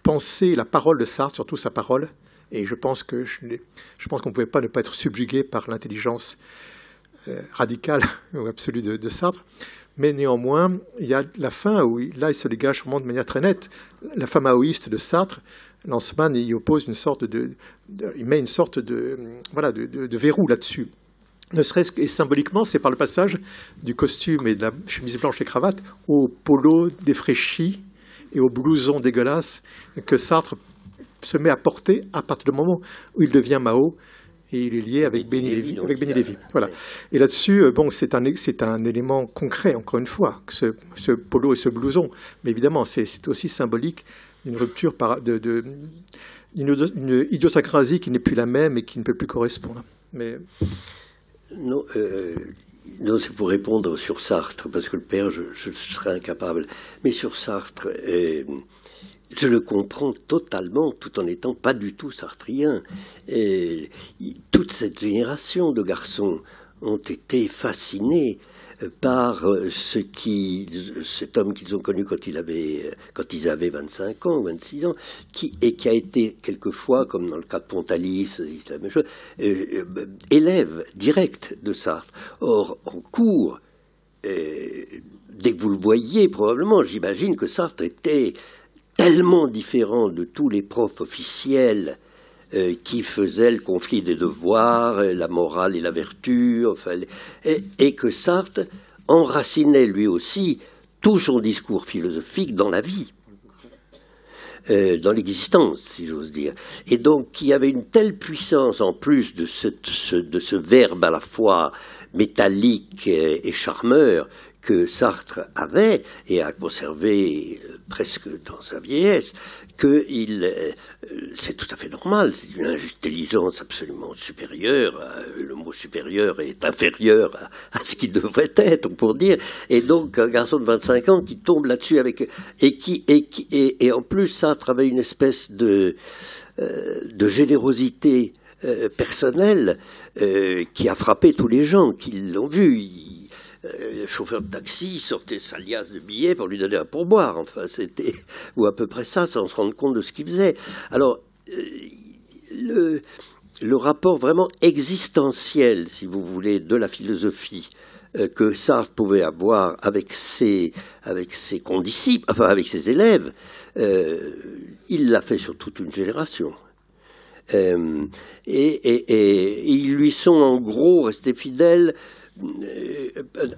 pensée, la parole de Sartre, surtout sa parole, et je pense qu'on ne pouvait pas ne pas être subjugué par l'intelligence radicale ou absolue de Sartre. Mais néanmoins, il y a la fin où là, il se dégage vraiment de manière très nette. La fin maoïste de Sartre, Lanzmann y oppose il met une sorte de verrou là-dessus. Ne serait-ce que symboliquement, c'est par le passage du costume et de la chemise blanche et cravate au polo défraîchi et au blouson dégueulasse que Sartre se met à porter à partir du moment où il devient Mao et il est lié avec Béni Lévy. Voilà. Et là-dessus, bon, c'est un élément concret, encore une fois, ce polo et ce blouson. Mais évidemment, c'est aussi symbolique d'une rupture, d'une idiosyncrasie qui n'est plus la même et qui ne peut plus correspondre. Mais... Non, c'est pour répondre sur Sartre, parce que le père, je serais incapable. Mais sur Sartre, je le comprends totalement, tout en n'étant pas du tout sartrien. Toute cette génération de garçons ont été fascinés par cet homme qu'ils ont connu quand ils avaient 25 ans, 26 ans, qui a été quelquefois, comme dans le cas de Pontalis, c'est la même chose, élève direct de Sartre. Or, en cours, dès que vous le voyez, probablement, j'imagine que Sartre était tellement différent de tous les profs officiels qui faisaient le conflit des devoirs, la morale et la vertu, enfin, et que Sartre enracinait lui aussi tout son discours philosophique dans la vie, dans l'existence, si j'ose dire. Et donc, il y avait une telle puissance, en plus de ce verbe à la fois métallique et charmeur, que Sartre avait et a conservé presque dans sa vieillesse, que c'est tout à fait normal, c'est une intelligence absolument supérieure, le mot supérieur est inférieur à ce qu'il devrait être, pour dire, et donc un garçon de 25 ans qui tombe là-dessus et en plus Sartre avait une espèce de générosité personnelle qui a frappé tous les gens qui l'ont vu. Le chauffeur de taxi sortait sa liasse de billets pour lui donner un pourboire, enfin c'était, ou à peu près ça, sans se rendre compte de ce qu'il faisait. Alors, le rapport vraiment existentiel, si vous voulez, de la philosophie que Sartre pouvait avoir avec ses condisciples, enfin avec ses élèves, il l'a fait sur toute une génération. Et ils lui sont en gros restés fidèles.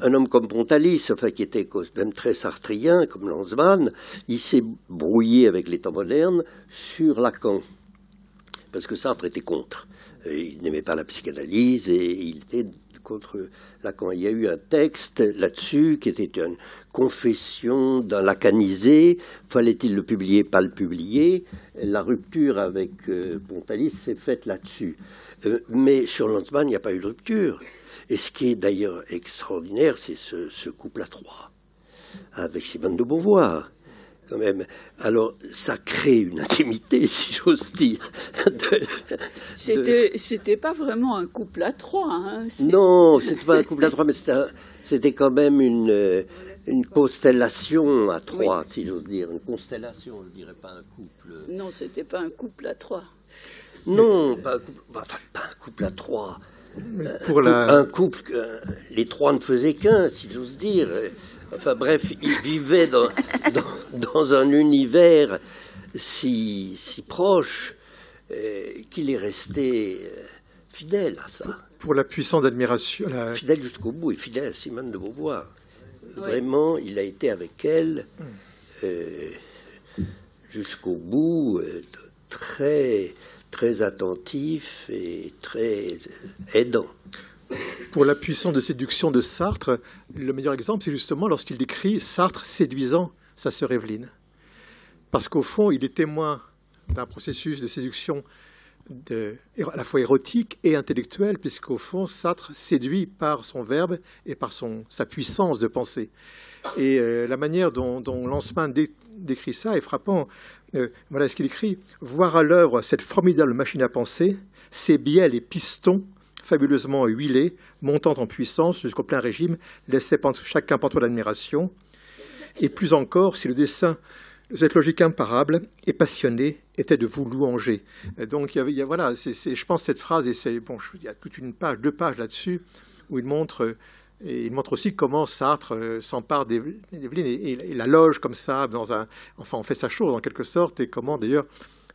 Un homme comme Pontalis, enfin, qui était même très sartrien, comme Lanzmann, il s'est brouillé avec les temps modernes sur Lacan, parce que Sartre était contre. Il n'aimait pas la psychanalyse et il était contre Lacan. Il y a eu un texte là-dessus qui était une confession d'un lacanisé. Fallait-il le publier, pas le publier? La rupture avec Pontalis s'est faite là-dessus. Mais sur Lanzmann, il n'y a pas eu de rupture. Et ce qui est d'ailleurs extraordinaire, c'est ce couple à trois, avec Simone de Beauvoir, quand même. Alors, ça crée une intimité, si j'ose dire. C'était pas vraiment un couple à trois. Hein. Non, c'était pas un couple à trois, mais c'était quand même une constellation à trois, oui. Si j'ose dire. Une constellation, je ne dirais pas un couple. Non, c'était pas un couple à trois. Non, pas un couple à trois. Un couple, les trois ne faisaient qu'un, si j'ose dire. Enfin bref, ils vivaient dans un univers si proche qu'il est resté fidèle à ça. Pour la puissance d'admiration. Fidèle jusqu'au bout et fidèle à Simone de Beauvoir. Oui. Vraiment, il a été avec elle jusqu'au bout, très attentif et très aidant. Pour la puissance de séduction de Sartre, le meilleur exemple, c'est justement lorsqu'il décrit Sartre séduisant sa sœur Evelyne. Parce qu'au fond, il est témoin d'un processus de séduction à la fois érotique et intellectuel, puisqu'au fond, Sartre séduit par son verbe et par sa puissance de pensée. Et la manière dont Lanzmann décrit ça est frappant. Voilà ce qu'il écrit. « Voir à l'œuvre cette formidable machine à penser, ses bielles et pistons fabuleusement huilés, montant en puissance jusqu'au plein régime, laissaient chacun pantois d'admiration. Et plus encore, si le dessin de cette logique imparable et passionnée était de vous louanger. » Donc, voilà, je pense cette phrase, et il y a toute une page, 2 pages là-dessus, où il montre... Et il montre aussi comment Sartre s'empare d'Evelyne et la loge comme ça, enfin on fait sa chose en quelque sorte, et comment d'ailleurs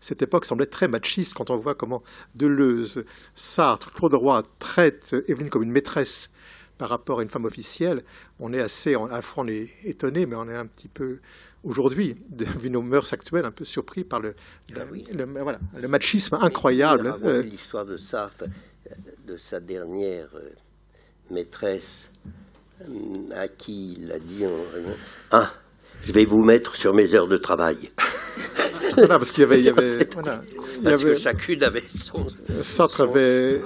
cette époque semblait très machiste quand on voit comment Deleuze, Sartre, Claude Roy traitent Evelyne comme une maîtresse par rapport à une femme officielle. On est à la fois on est étonné, mais on est un petit peu aujourd'hui, vu nos mœurs actuelles, un peu surpris par le machisme incroyable. L'histoire de Sartre. de sa dernière maîtresse, à qui il a dit ah, je vais vous mettre sur mes heures de travail. Voilà, parce qu'il y avait, parce que chacune avait son. Sartre avait,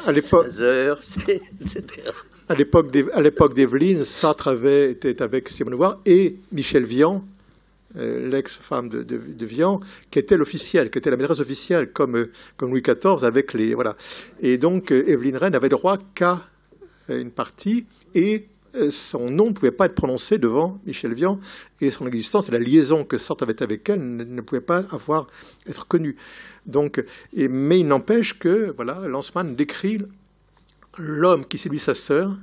à l'époque, 16 heures, etc. À l'époque d'Evelyne, Sartre était avec Simone de Beauvoir et Michel Vian, l'ex-femme de Vian, qui était l'officielle, qui était la maîtresse officielle, comme Louis XIV avec les voilà. Et donc Évelyne Reine n'avait le droit qu'à une partie et son nom ne pouvait pas être prononcé devant Michel Vian et son existence et la liaison que Sartre avait avec elle ne pouvait pas être connue. Donc, mais il n'empêche que voilà, Lanzmann décrit l'homme qui séduit sa sœur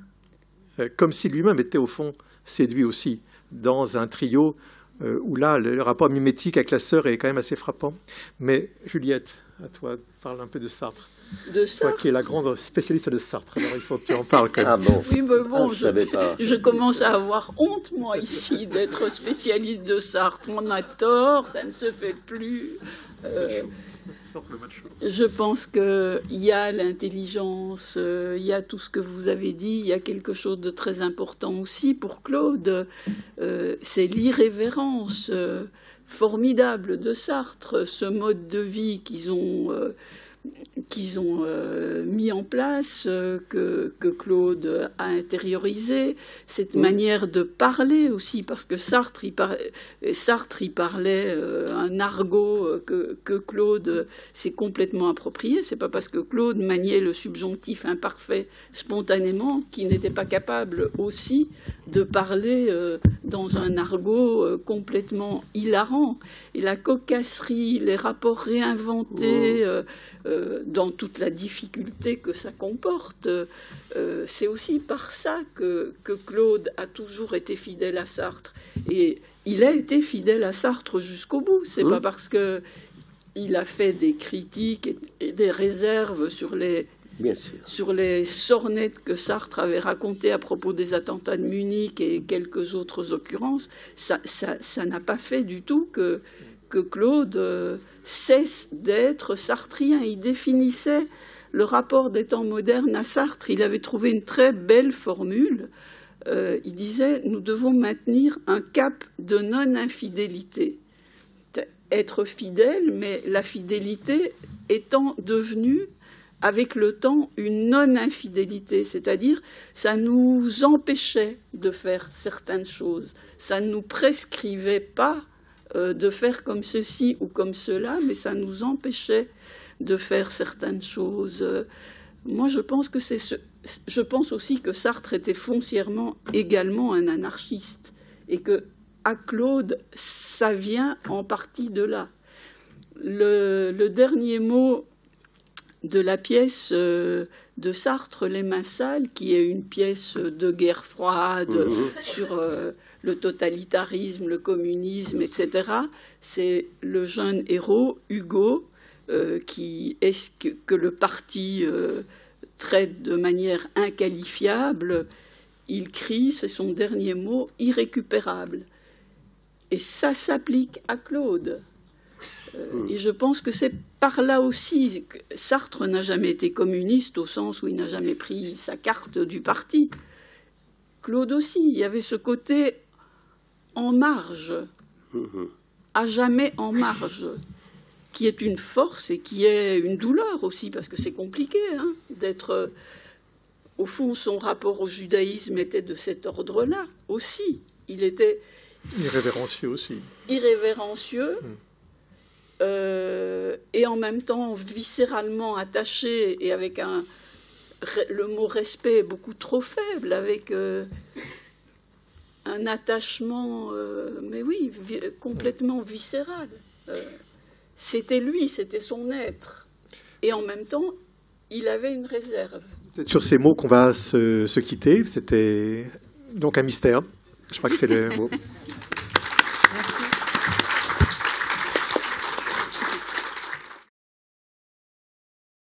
comme si lui-même était au fond séduit aussi dans un trio où là le rapport mimétique avec la sœur est quand même assez frappant. Mais Juliette, à toi, parle un peu de Sartre. De Sartre. Toi qui es la grande spécialiste de Sartre, alors il faut que tu en parles quand même. Ah bon. Oui, mais bon, je commence à avoir honte, moi, ici, d'être spécialiste de Sartre. On a tort, ça ne se fait plus. Je pense qu'il y a l'intelligence, il y a tout ce que vous avez dit, il y a quelque chose de très important aussi pour Claude, c'est l'irrévérence formidable de Sartre, ce mode de vie qu'ils ont mis en place, que Claude a intériorisé, cette manière de parler aussi, parce que Sartre il parlait un argot que Claude s'est complètement approprié. C'est pas parce que Claude maniait le subjonctif imparfait spontanément qu'il n'était pas capable aussi de parler dans un argot complètement hilarant. Et la cocasserie, les rapports réinventés, dans toute la difficulté que ça comporte, c'est aussi par ça que Claude a toujours été fidèle à Sartre. Et il a été fidèle à Sartre jusqu'au bout. C'est pas parce que il a fait des critiques et des réserves sur les sornettes que Sartre avait racontées à propos des attentats de Munich et quelques autres occurrences. Ça n'a pas fait du tout que Claude cesse d'être sartrien. Il définissait le rapport des temps modernes à Sartre. Il avait trouvé une très belle formule. Il disait « Nous devons maintenir un cap de non-infidélité ». Être fidèle, mais la fidélité étant devenue, avec le temps, une non-infidélité. C'est-à-dire, ça nous empêchait de faire certaines choses. Ça ne nous prescrivait pas de faire comme ceci ou comme cela, mais ça nous empêchait de faire certaines choses. Moi, je pense aussi que Sartre était foncièrement également un anarchiste et que à Claude, ça vient en partie de là. Le dernier mot de la pièce de Sartre, Les Mains sales, qui est une pièce de guerre froide sur le totalitarisme, le communisme, etc. C'est le jeune héros, Hugo, que le parti traite de manière inqualifiable. Il crie, c'est son dernier mot, irrécupérable. Et ça s'applique à Claude. Et je pense que c'est par là aussi. Sartre n'a jamais été communiste au sens où il n'a jamais pris sa carte du parti. Claude aussi, il y avait ce côté en marge, à jamais en marge, qui est une force et qui est une douleur aussi, parce que c'est compliqué d'être... Au fond, son rapport au judaïsme était de cet ordre-là aussi. Il était... Irrévérencieux aussi. Irrévérencieux, et en même temps viscéralement attaché, et avec le mot respect est beaucoup trop faible, avec un attachement, mais oui, complètement viscéral. C'était lui, c'était son être. Et en même temps, il avait une réserve. C'est sur ces mots qu'on va se quitter. C'était donc un mystère. Je crois que c'est le mot.